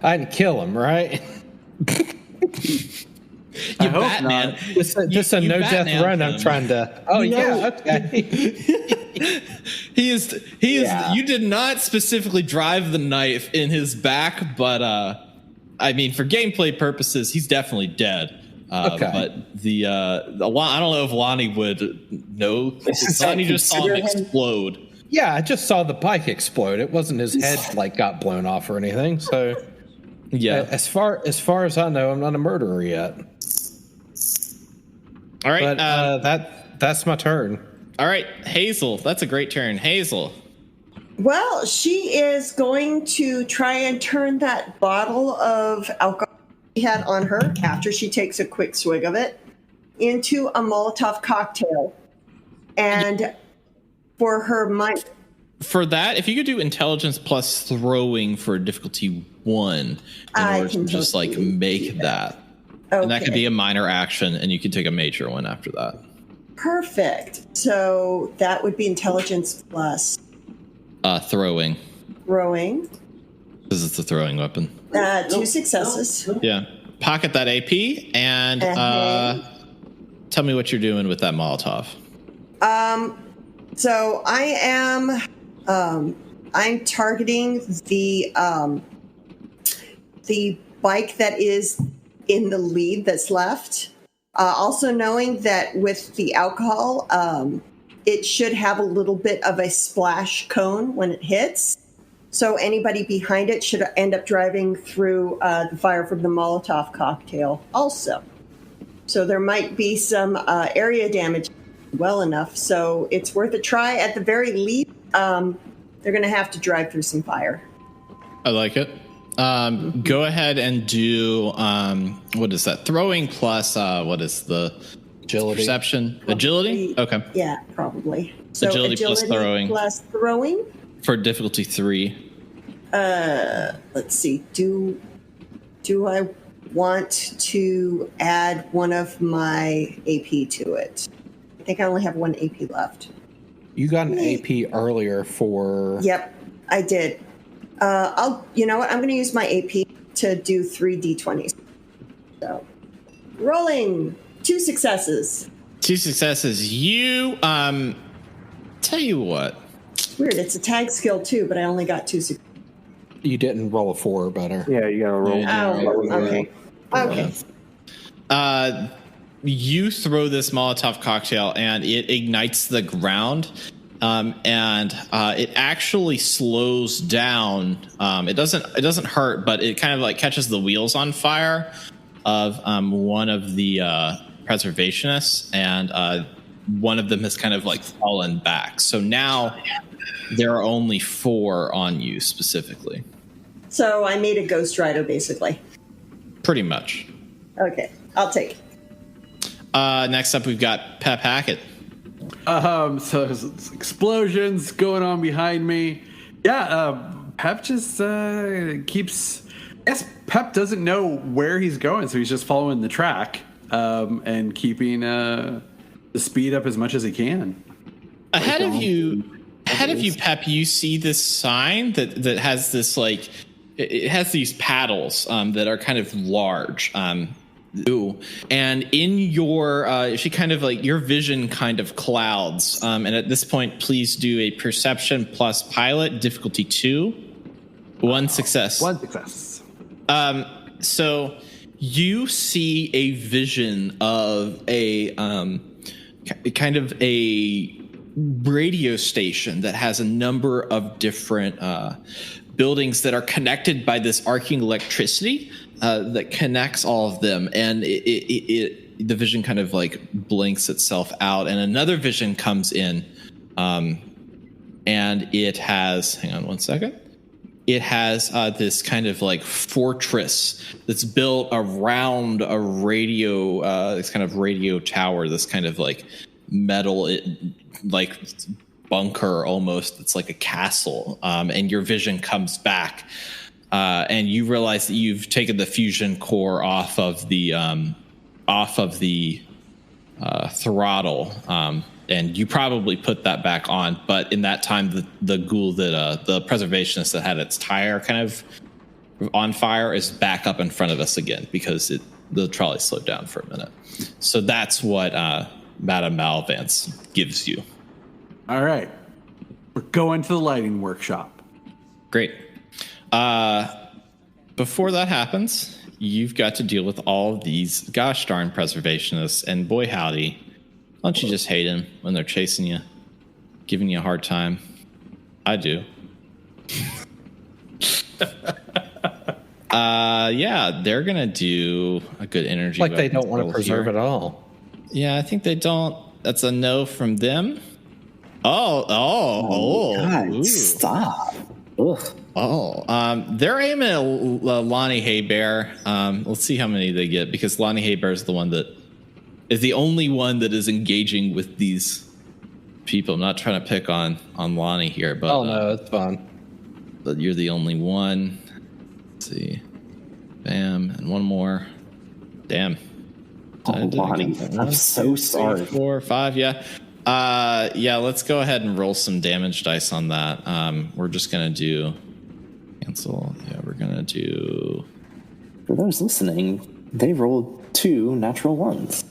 I didn't kill him, right? I hope Batman. Not. Just a no-death run. I'm trying to. Oh yeah, okay. He is. Yeah. You did not specifically drive the knife in his back, but I mean, for gameplay purposes, he's definitely dead. Okay. But the I don't know if Lonnie would know. Lonnie just saw him explode. Yeah, I just saw the bike explode. It wasn't his head like got blown off or anything. So yeah, as far as I know, I'm not a murderer yet. All right, but that's my turn. All right, Hazel, that's a great turn. Hazel. Well, she is going to try and turn that bottle of alcohol she had on her after she takes a quick swig of it into a Molotov cocktail. And for her mind. For that, if you could do intelligence plus throwing for difficulty 1 in order to just like make that. Okay. And that could be a minor action, and you can take a major one after that. Perfect. So that would be intelligence plus throwing. Throwing. Because it's a throwing weapon. 2 successes. Yeah. Pocket that AP and tell me what you're doing with that Molotov. So I am I'm targeting the bike that is in the lead that's left. Also knowing that with the alcohol, it should have a little bit of a splash cone when it hits. So anybody behind it should end up driving through the fire from the Molotov cocktail also. So there might be some area damage well enough. So it's worth a try. At the very least, they're going to have to drive through some fire. I like it. Go ahead and do, what is that? Throwing plus, what is the agility? Perception? Probably, agility? Okay. Yeah, probably. So agility plus throwing. Plus throwing. For difficulty 3. Let's see. Do I want to add one of my AP to it? I think I only have 1 AP left. You got an AP earlier for... Yep, I did. You know what? I'm going to use my AP to do 3 D20s. So, rolling 2 successes. 2 successes. You, tell you what. Weird. It's a tag skill too, but I only got 2 successes. You didn't roll a 4 better. Yeah, you got to roll. Oh, okay. Okay. You throw this Molotov cocktail and it ignites the ground. And it actually slows down. It doesn't hurt, but it kind of like catches the wheels on fire of one of the preservationists, and one of them has kind of like fallen back. So now there are only 4 on you specifically. So I made a Ghost Rider, basically. Pretty much. Okay, I'll take it. Next up, we've got Pep Hackett. So there's explosions going on behind me. Yeah, Pep just keeps... I guess Pep doesn't know where he's going, so he's just following the track and keeping the speed up as much as he can. Ahead of you, ahead of you, Pep, you see this sign that has this like it has these paddles that are kind of large. Ooh. And in your she kind of like your vision kind of clouds. And at this point, please do a perception plus pilot, difficulty 2. One success. One success. So you see a vision of a kind of a radio station that has a number of different buildings that are connected by this arcing electricity that connects all of them, and the vision kind of like blinks itself out, and another vision comes in, and it has, hang on one second, it has this kind of like fortress that's built around a radio, this kind of radio tower, this kind of like metal, like bunker almost. It's like a castle, and your vision comes back, and you realize that you've taken the fusion core off of the throttle, and you probably put that back on. But in that time, the ghoul that the preservationist that had its tire kind of on fire is back up in front of us again because the trolley slowed down for a minute. So that's what Madame Malvance gives you. All right. We're going to the lighting workshop. Great. Before that happens, you've got to deal with all of these gosh darn preservationists, and boy howdy, don't you just hate them when they're chasing you, giving you a hard time? I do. Yeah, they're gonna do a good energy. Like they don't want to preserve it all. Yeah, I think they don't. That's a no from them. Oh! God, Ooh. stop! Ugh. Oh, they're aiming at Lonnie Haybear. Let's see how many they get, because Lonnie Haybear is the one that is the only one that is engaging with these people. I'm not trying to pick on Lonnie here, but no, it's fine. But you're the only one. Let's see, bam, and one more. Damn. Oh, Lonnie, I'm so sorry. 3, 4, 5, yeah. Yeah, let's go ahead and roll some damage dice on that. We're just gonna do cancel. Yeah, we're gonna do. For those listening, they rolled 2 natural ones.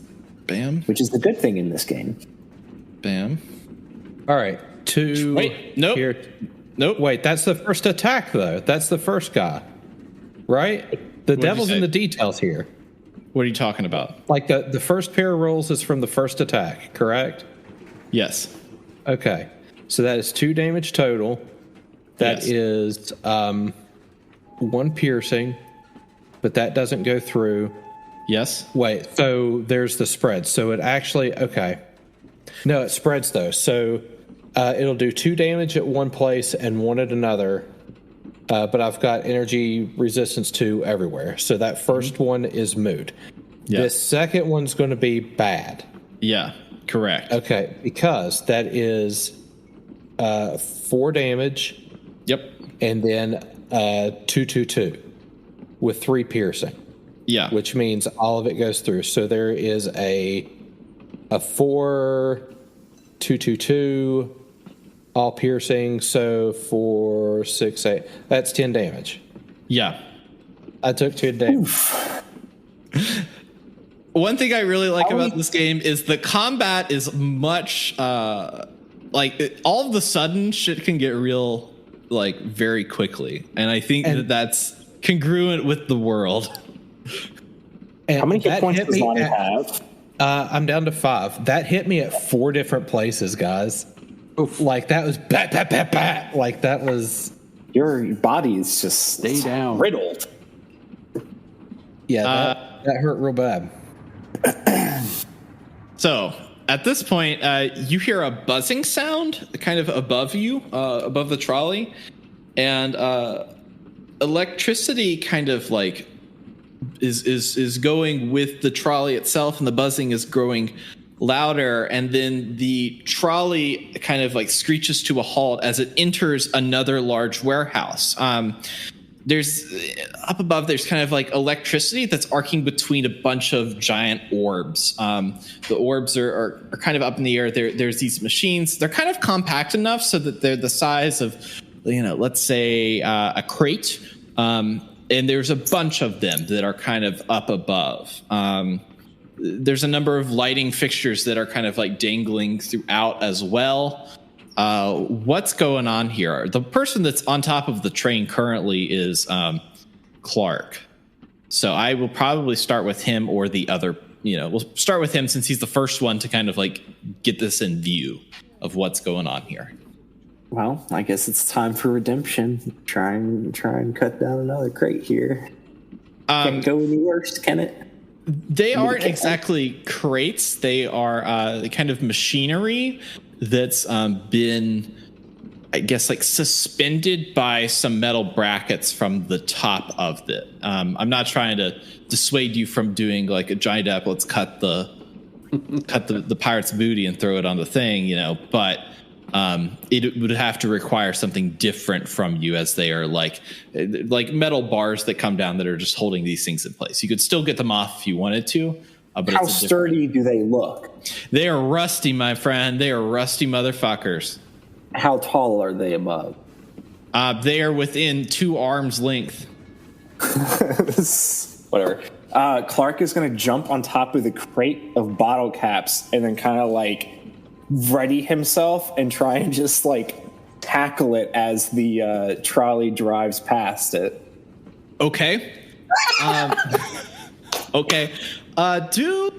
Bam. Which is the good thing in this game. Bam. All right, 2. Wait, nope. Here. Nope. Wait, that's the first attack though. That's the first guy, right? The devil's in the details here. What are you talking about? Like the first pair of rolls is from the first attack, correct? Yes. Okay. So that is 2 damage total. That is 1 piercing, but that doesn't go through. Yes. Wait, so there's the spread. So it actually, okay. No, it spreads though. So it'll do 2 damage at one place and 1 at another. But I've got energy resistance 2 everywhere. So that first one is moot. Yeah. This second one's going to be bad. Yeah, correct. Okay, because that is 4 damage. Yep. And then 2 with 3 piercing. Yeah. Which means all of it goes through. So there is a 4, 2, all piercing. So 4, 6, 8. That's 10 damage. Yeah. I took 10 damage. One thing I really like about this game is the combat is much all of a sudden shit can get real like very quickly, and I think that's congruent with the world. How many hit points does Lonnie have? I'm down to 5. That hit me at 4 different places, guys. Oof. Like that was bat, bat, bat, bat. Like that was. Your body is just stay down, riddled. Yeah, that hurt real bad. So at this point, you hear a buzzing sound kind of above you, above the trolley, and electricity kind of like is going with the trolley itself, and the buzzing is growing louder, and then the trolley kind of like screeches to a halt as it enters another large warehouse. there's up above. There's kind of like electricity that's arcing between a bunch of giant orbs. The orbs are kind of up in the air. There's these machines. They're kind of compact enough so that they're the size of, let's say a crate. And there's a bunch of them that are kind of up above. There's a number of lighting fixtures that are kind of like dangling throughout as well. What's going on here? The person that's on top of the train currently is Clark. So I will probably start with him or the other, we'll start with him since he's the first one to kind of like get this in view of what's going on here. Well, I guess it's time for redemption. Try and cut down another crate here. Can't go any worse, can it? They aren't exactly crates. They are the kind of machinery that's been, I guess, like suspended by some metal brackets from the top of it. I'm not trying to dissuade you from doing like a giant apple. Let's cut the pirate's booty and throw it on the thing, but it would have to require something different from you, as they are like metal bars that come down that are just holding these things in place. You could still get them off if you wanted to. But how sturdy do they look? They are rusty, my friend. They are rusty motherfuckers. How tall are they above? They are within 2 arms length. Whatever. Clark is going to jump on top of the crate of bottle caps and then kind of like ready himself and try and just like tackle it as the trolley drives past it. Okay. Okay. You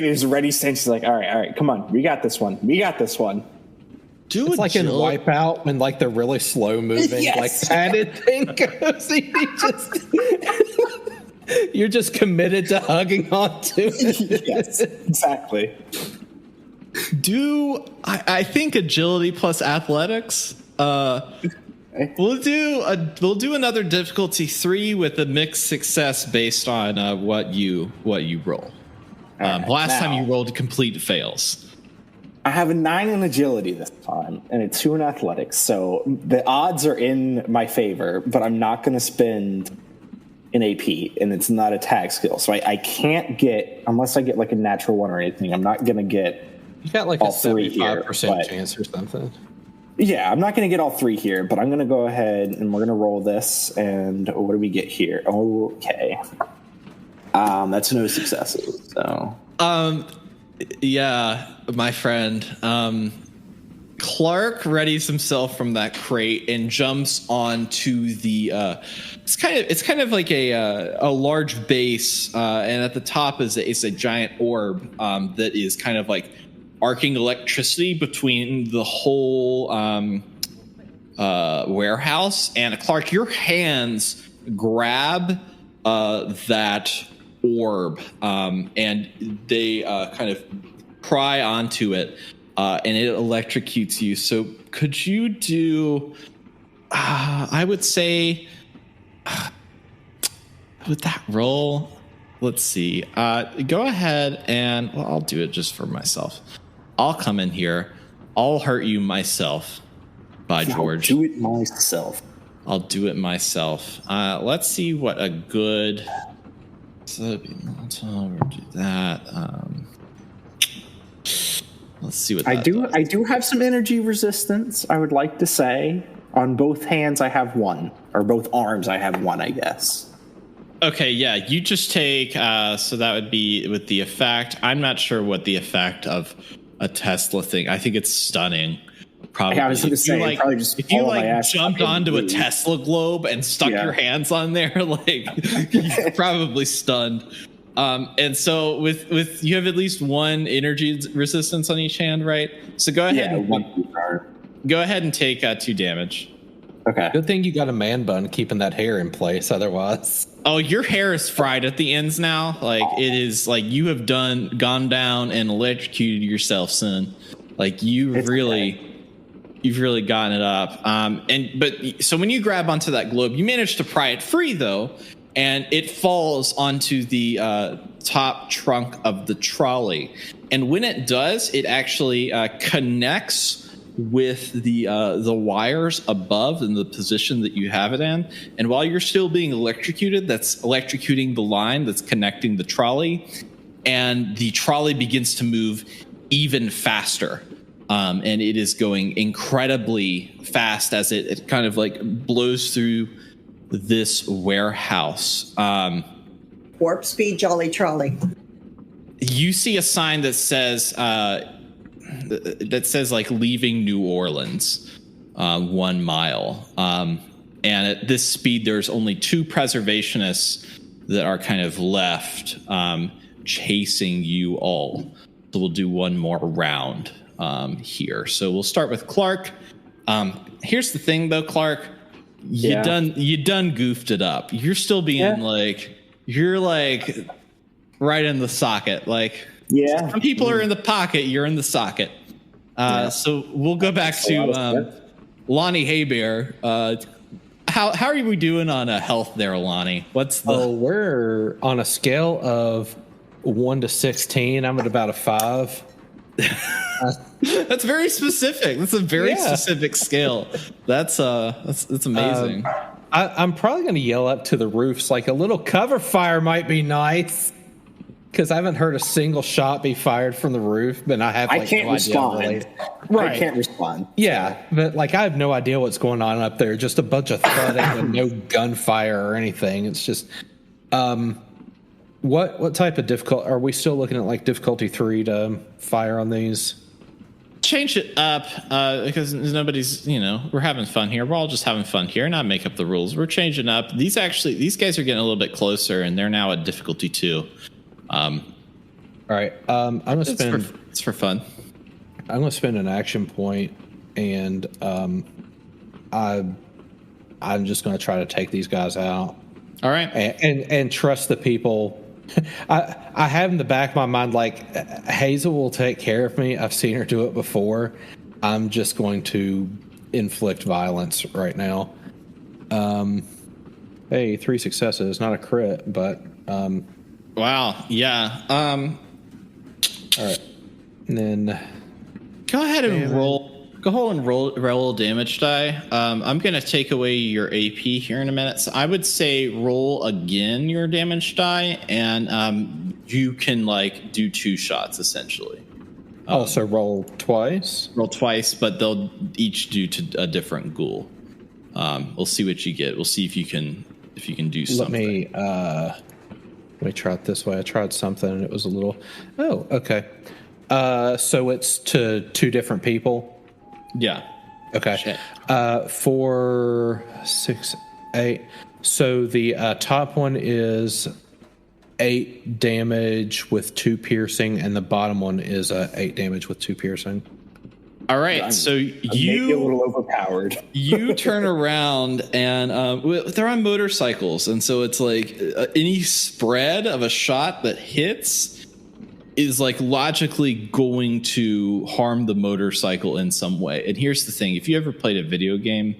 get his ready stance. He's like, all right, come on, we got this one. It's like in Wipeout when like the really slow moving, yes. like padded thing goes. You're just committed to hugging on to it. Yes, exactly. I think agility plus athletics. We'll do another difficulty 3 with a mixed success based on what you roll. Last time you rolled complete fails. I have a 9 in agility this time, and a 2 in athletics, so the odds are in my favor. But I'm not going to spend an AP, and it's not a tag skill, so I can't get, unless I get like a natural 1 or anything. I'm not going to get. You got like all a 75% chance or something. Yeah, I'm not going to get all 3 here, but I'm going to go ahead and we're going to roll this. And what do we get here? Okay. That's no successes. So. Yeah, my friend. Clark readies himself from that crate and jumps onto the. It's kind of like a large base, and at the top is a giant orb that is kind of like arcing electricity between the whole warehouse. And Clark, your hands grab that orb, and they kind of pry onto it, and it electrocutes you. So could you do, I would say, with that roll, let's see, go ahead and, well, I'll do it just for myself. I'll come in here. I'll hurt you myself, by George. I'll do it myself. I'll do it myself. Let's see what a good. So that'd be we'll do that. Let's see what I do have some energy resistance. I would like to say on both hands I have 1, or both arms I have 1. I guess. Okay, yeah, you just take. So that would be with the effect. I'm not sure what the effect of a Tesla thing. I think it's stunning. Probably. I was going to say, probably just if you like jumped onto a Tesla globe and stuck your hands on there, like you're probably stunned. And so with you have at least 1 energy resistance on each hand, right? So go ahead and take 2 damage. Okay. Good thing you got a man bun keeping that hair in place. Otherwise, oh, your hair is fried at the ends now. Like it is like you have gone down and electrocuted yourself, son. Like you've really gotten it up. But so when you grab onto that globe, you manage to pry it free though, and it falls onto the top trunk of the trolley. And when it does, it actually connects with the wires above in the position that you have it in. And while you're still being electrocuted, that's electrocuting the line that's connecting the trolley. And the trolley begins to move even faster. And it is going incredibly fast as it kind of like blows through this warehouse. Warp speed jolly trolley. You see a sign that says like leaving New Orleans, 1 mile. And at this speed, there's only 2 preservationists that are kind of left chasing you all. So we'll do one more round here. So we'll start with Clark. Here's the thing, though, Clark. You done goofed it up. You're still being you're like right in the socket. Like, some people are in the pocket. You're in the socket. So we'll go back to Lonnie Haybear. How are we doing on health there, Lonnie? We're on a scale of 1 to 16. I'm at about a 5. That's very specific. That's a very specific scale. That's amazing. I'm probably going to yell up to the roofs like a little cover fire might be nice, because I haven't heard a single shot be fired from the roof, but I can't respond. Right. I can't respond. Yeah, but like I have no idea what's going on up there. Just a bunch of thudding and no gunfire or anything. It's just, what type of difficult? Are we still looking at like difficulty 3 to fire on these? Change it up because nobody's, we're having fun here. We're all just having fun here, not make up the rules. We're changing up. These guys are getting a little bit closer, and they're now at difficulty 2. All right. I'm gonna spend. It's for fun. I'm gonna spend an action point, and I'm just gonna try to take these guys out. All right. And trust the people. I have in the back of my mind, like, Hazel will take care of me. I've seen her do it before. I'm just going to inflict violence right now. Hey, 3 successes, not a crit, but wow, yeah. All right, and then go ahead and roll. Go ahead and roll damage die. I'm going to take away your AP here in a minute. So I would say roll again your damage die, and you can do 2 shots essentially. Also roll twice. Roll twice, but they'll each do to a different ghoul. We'll see what you get. We'll see if you can do something. Let me try it this way. I tried something and it was a little. Oh, okay. So it's to 2 different people. Yeah. Okay. Shit. 4, 6, 8. So the top one is 8 damage with 2 piercing, and the bottom one is 8 damage with 2 piercing. All right. So you a little overpowered. You turn around and they're on motorcycles, and so it's like any spread of a shot that hits is logically going to harm the motorcycle in some way. And here's the thing. If you ever played a video game,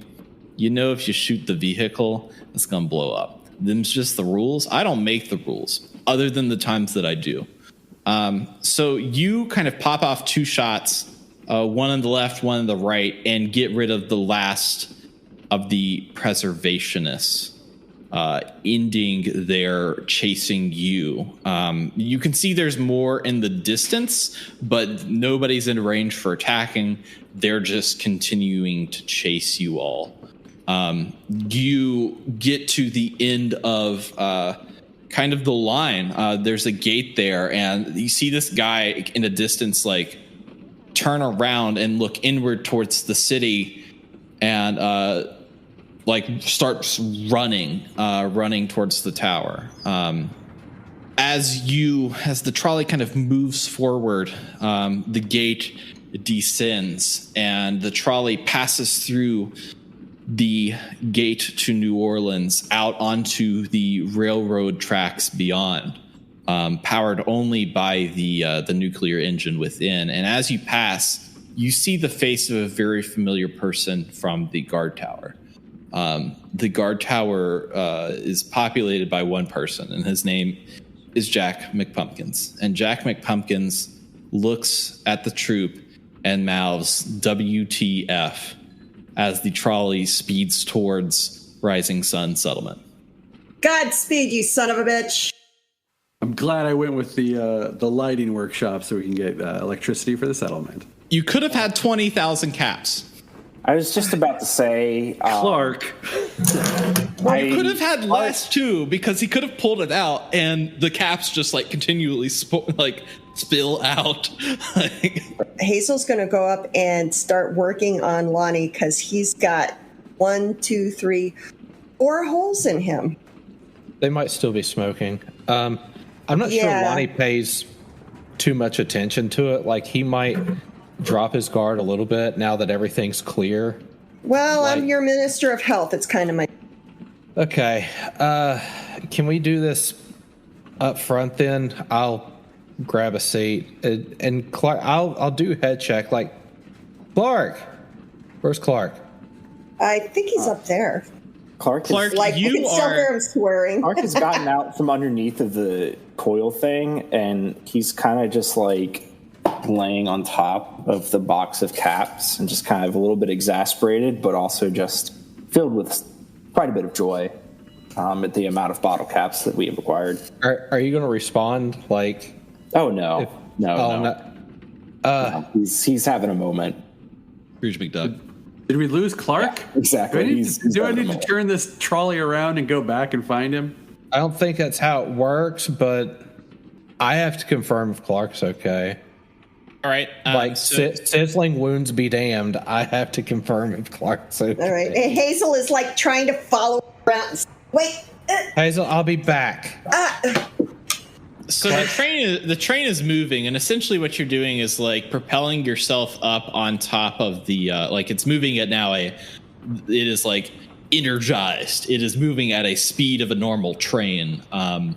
if you shoot the vehicle, it's going to blow up. Them's just the rules. I don't make the rules other than the times that I do. So you kind of pop off 2 shots, one on the left, one on the right, and get rid of the last of the preservationists, ending their chasing you. You can see there's more in the distance, but nobody's in range for attacking. They're just continuing to chase you all. You get to the end of kind of the line. There's a gate there, and you see this guy in the distance turn around and look inward towards the city and starts running towards the tower. As the trolley kind of moves forward, the gate descends and the trolley passes through the gate to New Orleans out onto the railroad tracks beyond, powered only by the nuclear engine within. And as you pass, you see the face of a very familiar person from the guard tower. The guard tower is populated by one person, and his name is Jack McPumpkins. And Jack McPumpkins looks at the troop and mouths WTF as the trolley speeds towards Rising Sun Settlement. Godspeed, you son of a bitch. I'm glad I went with the lighting workshop so we can get electricity for the settlement. You could have had 20,000 caps. I was just about to say, Clark. You could have had less too, because he could have pulled it out, and the caps just like continually spill out. Hazel's going to go up and start working on Lonnie because he's got 1, 2, 3, 4 holes in him. They might still be smoking. I'm not sure Lonnie pays too much attention to it. Like, he might drop his guard a little bit now that everything's clear. Well, I'm your Minister of Health. It's kind of my... Okay. Can we do this up front then? I'll grab a seat. And Clark, I'll do head check. Like, Clark! Where's Clark? I think he's up there. Clark, you can still hear him swearing. Clark has gotten out from underneath of the coil thing, and he's kind of just like laying on top of the box of caps and just kind of a little bit exasperated, but also just filled with quite a bit of joy at the amount of bottle caps that we have acquired. Are you going to respond like... Oh, no. No. He's having a moment. Scrooge McDuck. Did we lose Clark? Yeah, exactly. Do I need to turn this trolley around and go back and find him? I don't think that's how it works, but I have to confirm if Clark's okay. All right. Sizzling wounds be damned. I have to confirm if Clark's okay. All right. And Hazel is like trying to follow around. Wait. Hazel, I'll be back. So the train is moving, and essentially what you're doing is like propelling yourself up on top of the it's moving at now it is like energized. It is moving at a speed of a normal train. So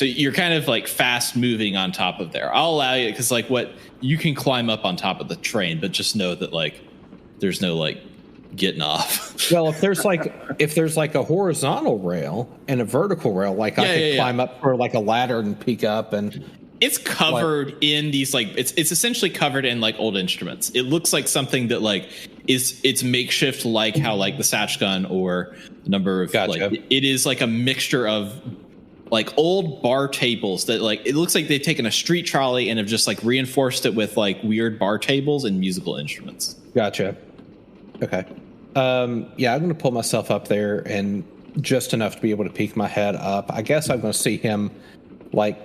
you're kind of like fast moving on top of there. I'll allow you, because like what you can climb up on top of the train, but just know that like there's no like getting off. Well, if there's like a horizontal rail and a vertical rail, like I could climb up for like a ladder and peek up, and it's covered in these like it's essentially covered in like old instruments. It looks like something that like it's makeshift, like how like the Satch gun or a number of Gotcha. like it is like a mixture of like old bar tables that like it looks like they've taken a street trolley and have just like reinforced it with like weird bar tables and musical instruments. Gotcha. Okay. I'm going to pull myself up there and just enough to be able to peek my head up. I guess I'm going to see him like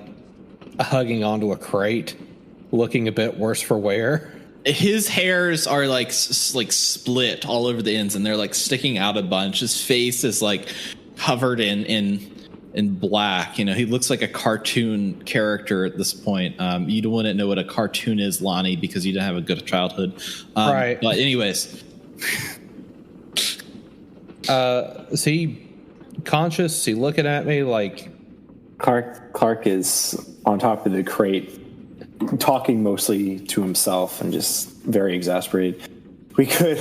hugging onto a crate, looking a bit worse for wear. His hairs are like split all over the ends, and they're like sticking out a bunch. His face is like covered in black. You know, he looks like a cartoon character at this point. You wouldn't know what a cartoon is, Lonnie, because you didn't have a good childhood. Right. But anyways. Is he conscious? Is he looking at me like... Clark is on top of the crate, talking mostly to himself and just very exasperated. We could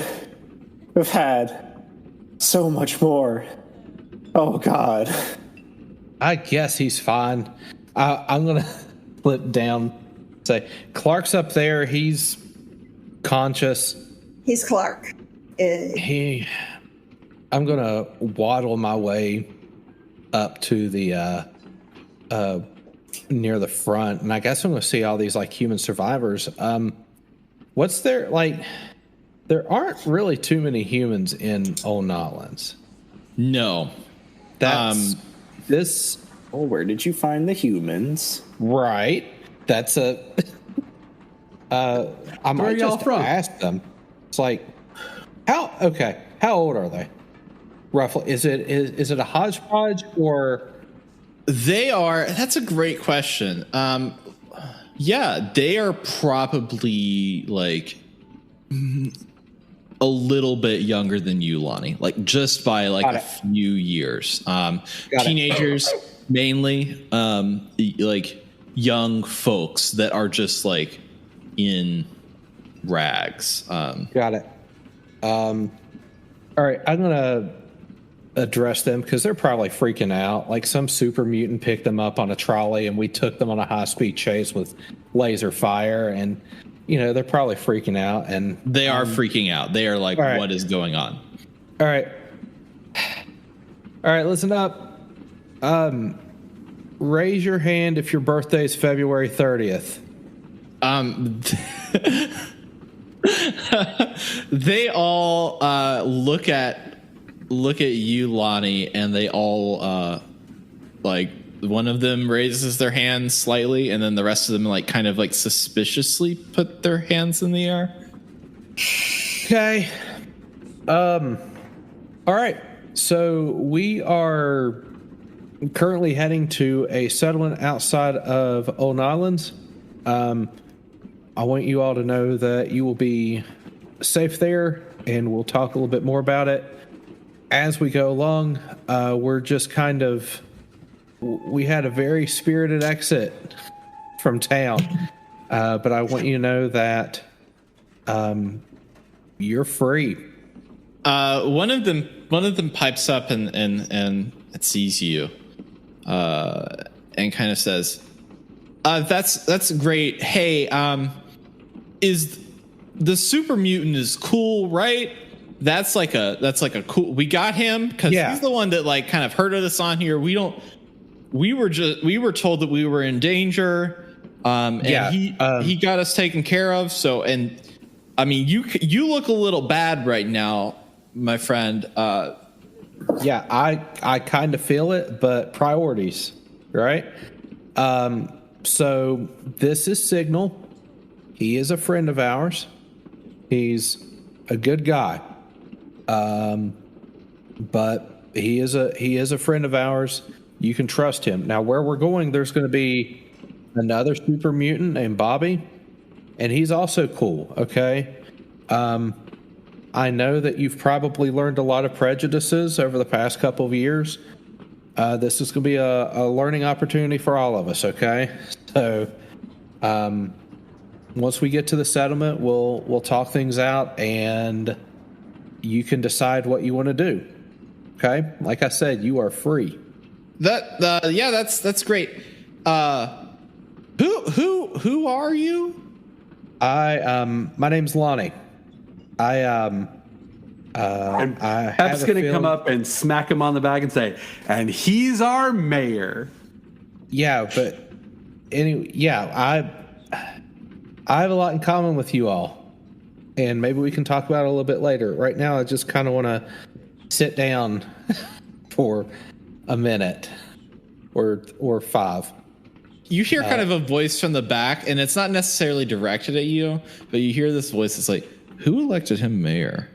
have had so much more. Oh, God. I guess he's fine. I'm going to flip down, say, Clark's up there. He's conscious. He's Clark. I'm going to waddle my way up to the near the front, and I guess I'm going to see all these like human survivors. What's there like? There aren't really too many humans in Old Nawlins. No, that's this. Oh, where did you find the humans? Right. That's a. I might just ask them. It's like, how old are they? Roughly, is it a hodgepodge or? They are. That's a great question. Yeah, they are probably like a little bit younger than you, Lonnie. Like just by like a few years. Teenagers mainly. Like young folks that are just like in rags. Got it. All right, I'm gonna address them because they're probably freaking out. Like some super mutant picked them up on a trolley and we took them on a high-speed chase with laser fire, and they're probably freaking out. And they are freaking out. They are like, right. What is going on? All right, listen up. Raise your hand if your birthday is February 30th. They all look at you, Lonnie, and they all one of them raises their hands slightly, and then the rest of them kind of suspiciously put their hands in the air. Okay. All right. So we are currently heading to a settlement outside of Old Nawlins. I want you all to know that you will be safe there, and we'll talk a little bit more about it as we go along. We're just we had a very spirited exit from town, but I want you to know that you're free. One of them pipes up and sees you, and kind of says, "That's great. Hey, is the super mutant is cool, right? That's like a cool. We got him because he's the one that kind of hurted us on here. We were told that we were in danger, and he got us taken care of. So, and I mean, you look a little bad right now, my friend. Yeah, I kind of feel it, but priorities, right? So this is Signal. He is a friend of ours. He's a good guy. But he is a friend of ours. You can trust him. Now, where we're going, there's going to be another super mutant named Bobby, and he's also cool. Okay. I know that you've probably learned a lot of prejudices over the past couple of years. This is going to be a learning opportunity for all of us. Okay. So, once we get to the settlement, we'll talk things out, and you can decide what you want to do. Okay? Like I said, you are free. That's great. Who are you? My name's Lonnie. And Pep's going to come up and smack him on the back and say, "And he's our mayor." Yeah, but anyway, I have a lot in common with you all, and maybe we can talk about it a little bit later. Right now, I just kind of want to sit down for a minute or five. You hear kind of a voice from the back, and it's not necessarily directed at you, but you hear this voice that's like, "Who elected him mayor?"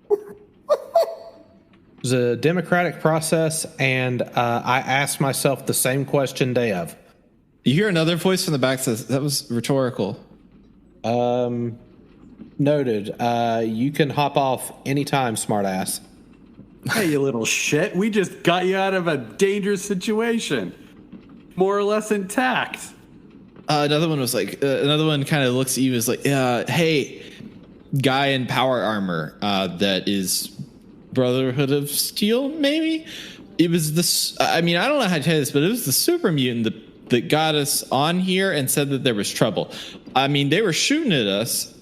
It was a democratic process, and I asked myself the same question, Dev. You hear another voice from the back that says, "That was rhetorical." Noted. You can hop off anytime, smartass. Hey, you little shit. We just got you out of a dangerous situation. More or less intact. Another one was another one kind of looks at you as like, "Hey, guy in power armor, that is Brotherhood of Steel, maybe?" It was this, I mean, I don't know how to tell you this, but it was the super mutant that got us on here and said that there was trouble. I mean, they were shooting at us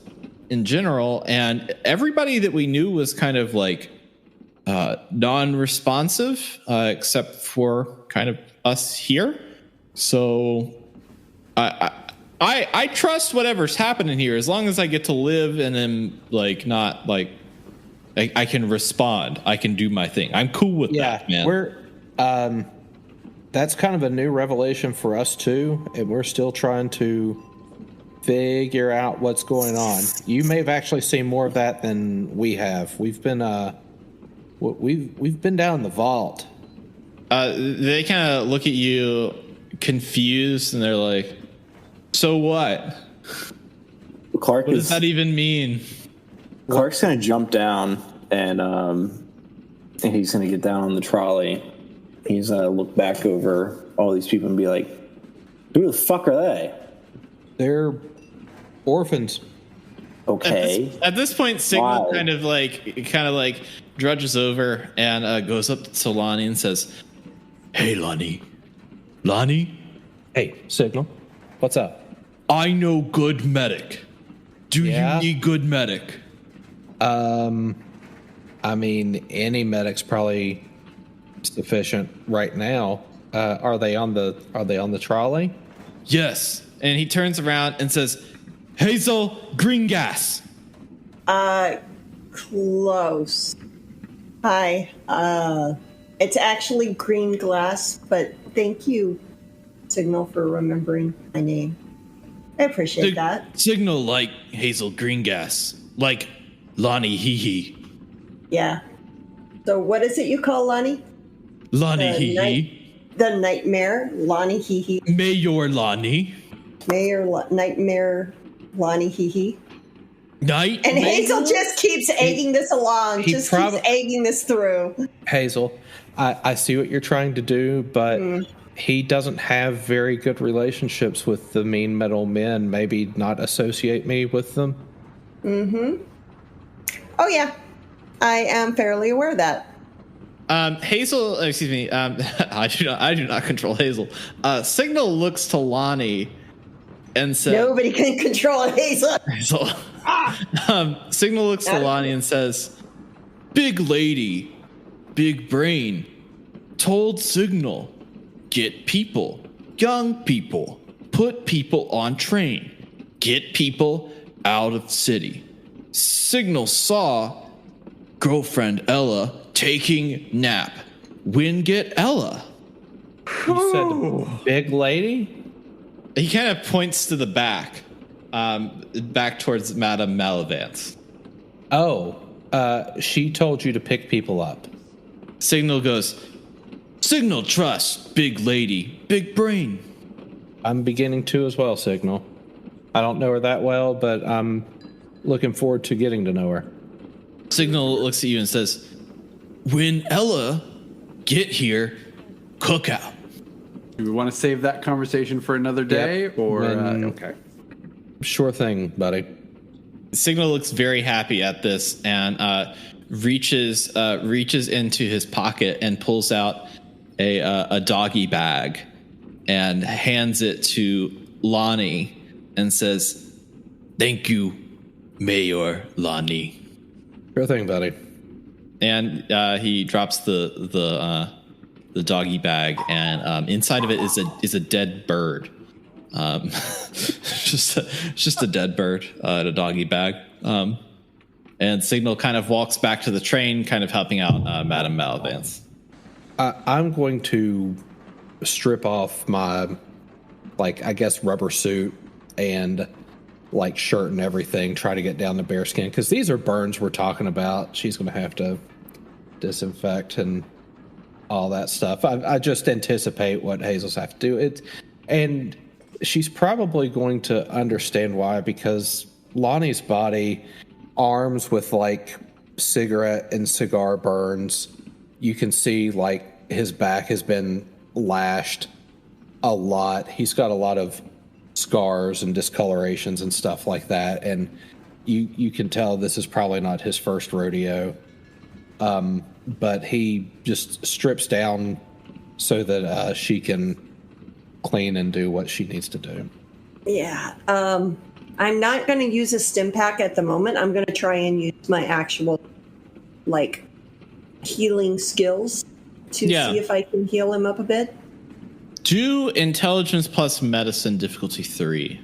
in general, and everybody that we knew was kind of non-responsive, except for kind of us here. So I trust whatever's happening here, as long as I get to live and am not I can respond. I can do my thing. I'm cool with that, man. We're that's kind of a new revelation for us too, and we're still trying to figure out what's going on. You may have actually seen more of that than we have. We've been we've been down in the vault. They kind of look at you confused, and they're like, "So what? Clark what does that even mean?" Clark's going to jump down, and he's going to get down on the trolley. He's going to look back over all these people and be like, "Who the fuck are they?" They're orphans. Okay. At this point, Signal kind of drudges over and goes up to Lonnie and says, "Hey, Lonnie. Lonnie? Hey, Signal. What's up? I know good medic. Do you need good medic?" I mean, any medic's probably sufficient right now. Are they on the trolley? Yes. And he turns around and says, "Hazel, green gas." Close. Hi. It's actually green glass, but thank you, Signal, for remembering my name. I appreciate that. Signal like Hazel, green gas. Like Lonnie, hee hee. Yeah. So what is it you call Lonnie? Lonnie, hee hee. The nightmare, Lonnie, hee hee. Mayor Lonnie. Nightmare, Lonnie, hee hee. Night. And Hazel just keeps egging this along. Keeps egging this through. Hazel, I see what you're trying to do, but he doesn't have very good relationships with the mean metal men. Maybe not associate me with them. Mm-hmm. Oh, yeah. I am fairly aware of that. Hazel, excuse me. I do not control Hazel. Signal looks to Lonnie and says, "Nobody can control Hazel." Signal looks to Lonnie and says, "Big lady, big brain, told Signal, get people, young people, put people on train, get people out of city. Signal saw girlfriend Ella taking nap. When get Ella?" You said big lady? He kind of points to the back, back towards Madame Malavance. Oh, she told you to pick people up. Signal goes, "Signal trust, big lady, big brain." I'm beginning to as well, Signal. I don't know her that well, but I'm looking forward to getting to know her. Signal looks at you and says, "When Ella get here, cookout." Do we want to save that conversation for another day? Yep. Or okay. Sure thing, buddy. Signal looks very happy at this and reaches into his pocket and pulls out a doggy bag and hands it to Lonnie and says, "Thank you, Mayor Lonnie." Sure thing, buddy. And he drops the doggy bag, and inside of it is a dead bird. just a dead bird in a doggy bag. And Signal kind of walks back to the train, kind of helping out Madame Malavance. I'm going to strip off my, I guess, rubber suit and shirt and everything, try to get down to bearskin, because these are burns we're talking about. She's going to have to disinfect and all that stuff. I just anticipate what Hazel's have to do. And she's probably going to understand why, because Lonnie's body, arms with cigarette and cigar burns. You can see his back has been lashed a lot. He's got a lot of scars and discolorations and stuff like that. And you can tell this is probably not his first rodeo. But he just strips down so that she can clean and do what she needs to do. Yeah. I'm not going to use a stim pack at the moment. I'm going to try and use my actual, healing skills to see if I can heal him up a bit. Do intelligence plus medicine difficulty 3.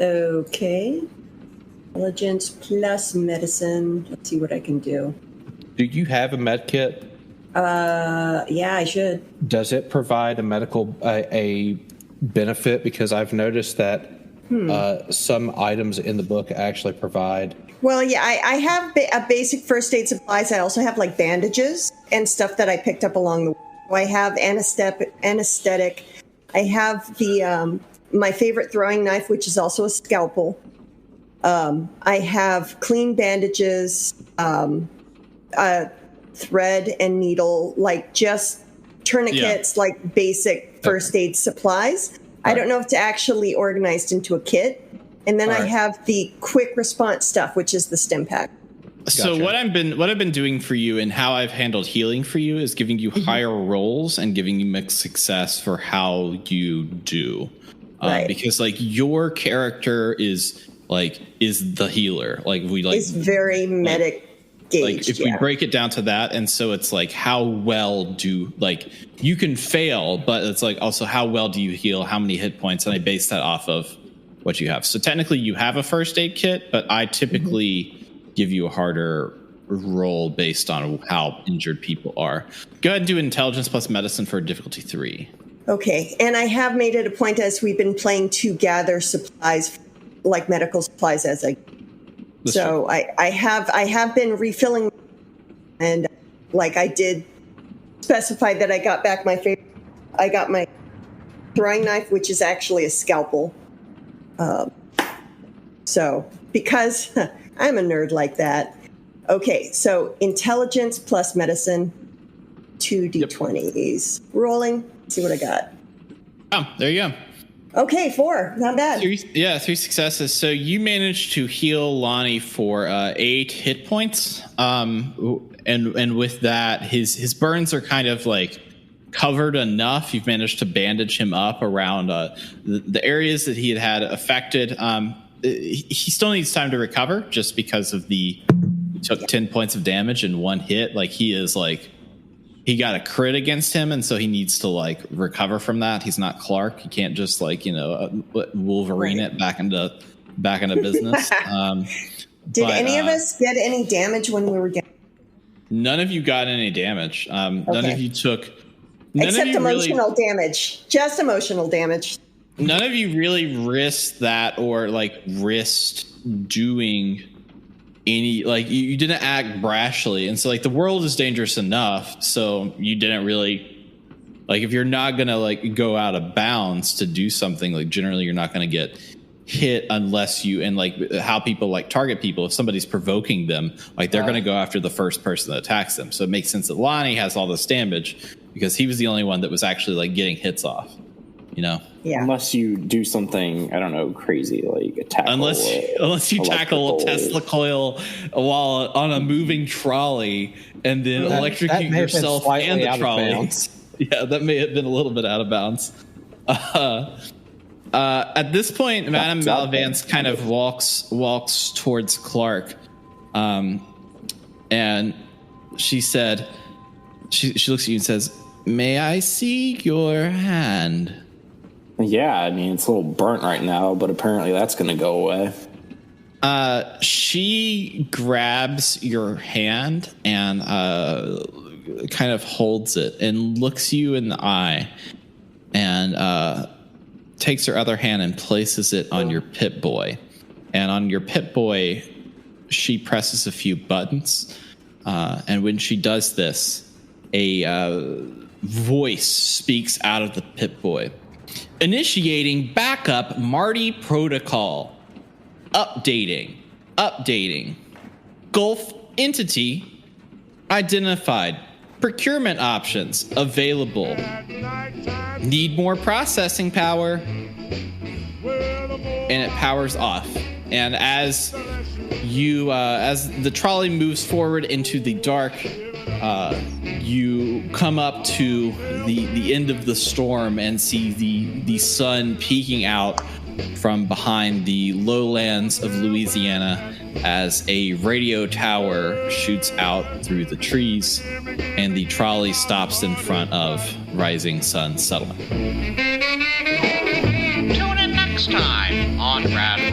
Okay. Intelligence plus medicine. Let's see what I can do. Do you have a med kit? Yeah, I should. Does it provide a medical a benefit? Because I've noticed that some items in the book actually provide. Well, yeah, I have a basic first aid supplies. I also have bandages and stuff that I picked up along the way. I have anesthetic. I have the my favorite throwing knife, which is also a scalpel. I have clean bandages, thread and needle, just tourniquets, basic first aid supplies. I don't know if it's actually organized into a kit. And then I have the quick response stuff, which is the stim pack. So Gotcha. what I've been doing for you and how I've handled healing for you is giving you higher rolls and giving you mixed success for how you do. Right. Because like your character is the healer. Like It's very medic gauged. Like if we break it down to that, and so it's like how well do like you can fail, but it's like also how well do you heal, how many hit points, and I base that off of what you have. So technically you have a first aid kit, but I typically give you a harder roll based on how injured people are. Go ahead and do intelligence plus medicine for difficulty 3. Okay, and I have made it a point as we've been playing to gather supplies, like medical supplies, as I. That's so I have been refilling, and like I did specify that I got back my favorite. I got my throwing knife, which is actually a scalpel. So because I'm a nerd like that. Okay, so intelligence plus medicine, 2d20s. Rolling. See what I got. Oh, there you go. Okay, 4. Not bad. 3 successes. So you managed to heal Lonnie for 8 hit points. And with that, his burns are kind of like covered enough. You've managed to bandage him up around the areas that he had affected. He still needs time to recover just because of he took 10 points of damage in one hit. Like he got a crit against him, and so he needs to like recover from that. He's not Clark. He can't just like Wolverine it back into business. Did any of us get any damage when we were getting? None of you got any damage. None of you took. Except emotional damage. Just emotional damage. None of you really risked that or like risked doing any, like you didn't act brashly. And so like the world is dangerous enough. So you didn't really, like if you're not going to like go out of bounds to do something, like generally you're not going to get hit unless you, and like how people like target people, if somebody's provoking them, like they're going to go after the first person that attacks them. So it makes sense that Lonnie has all this damage because he was the only one that was actually like getting hits off, you know? Yeah. Unless you do something, I don't know, crazy, like a tackle. Unless you tackle a Tesla coil while on a moving trolley and then electrocute yourself and the trolley. Yeah, that may have been a little bit out of bounds. At this point, Madame Malavance kind of walks towards Clark, and she said, she looks at you and says, "May I see your hand?" Yeah, I mean, it's a little burnt right now, but apparently that's going to go away. She grabs your hand and kind of holds it and looks you in the eye and takes her other hand and places it on your Pip-Boy. And on your Pip-Boy, she presses a few buttons. And when she does this, a voice speaks out of the Pip-Boy. Initiating backup Marty protocol. Updating. Gulf entity identified. Procurement options available. Need more processing power. And it powers off. And as the trolley moves forward into the dark, you come up to the end of the storm and see the sun peeking out from behind the lowlands of Louisiana as a radio tower shoots out through the trees and the trolley stops in front of Rising Sun Settlement. Tune in next time on Rad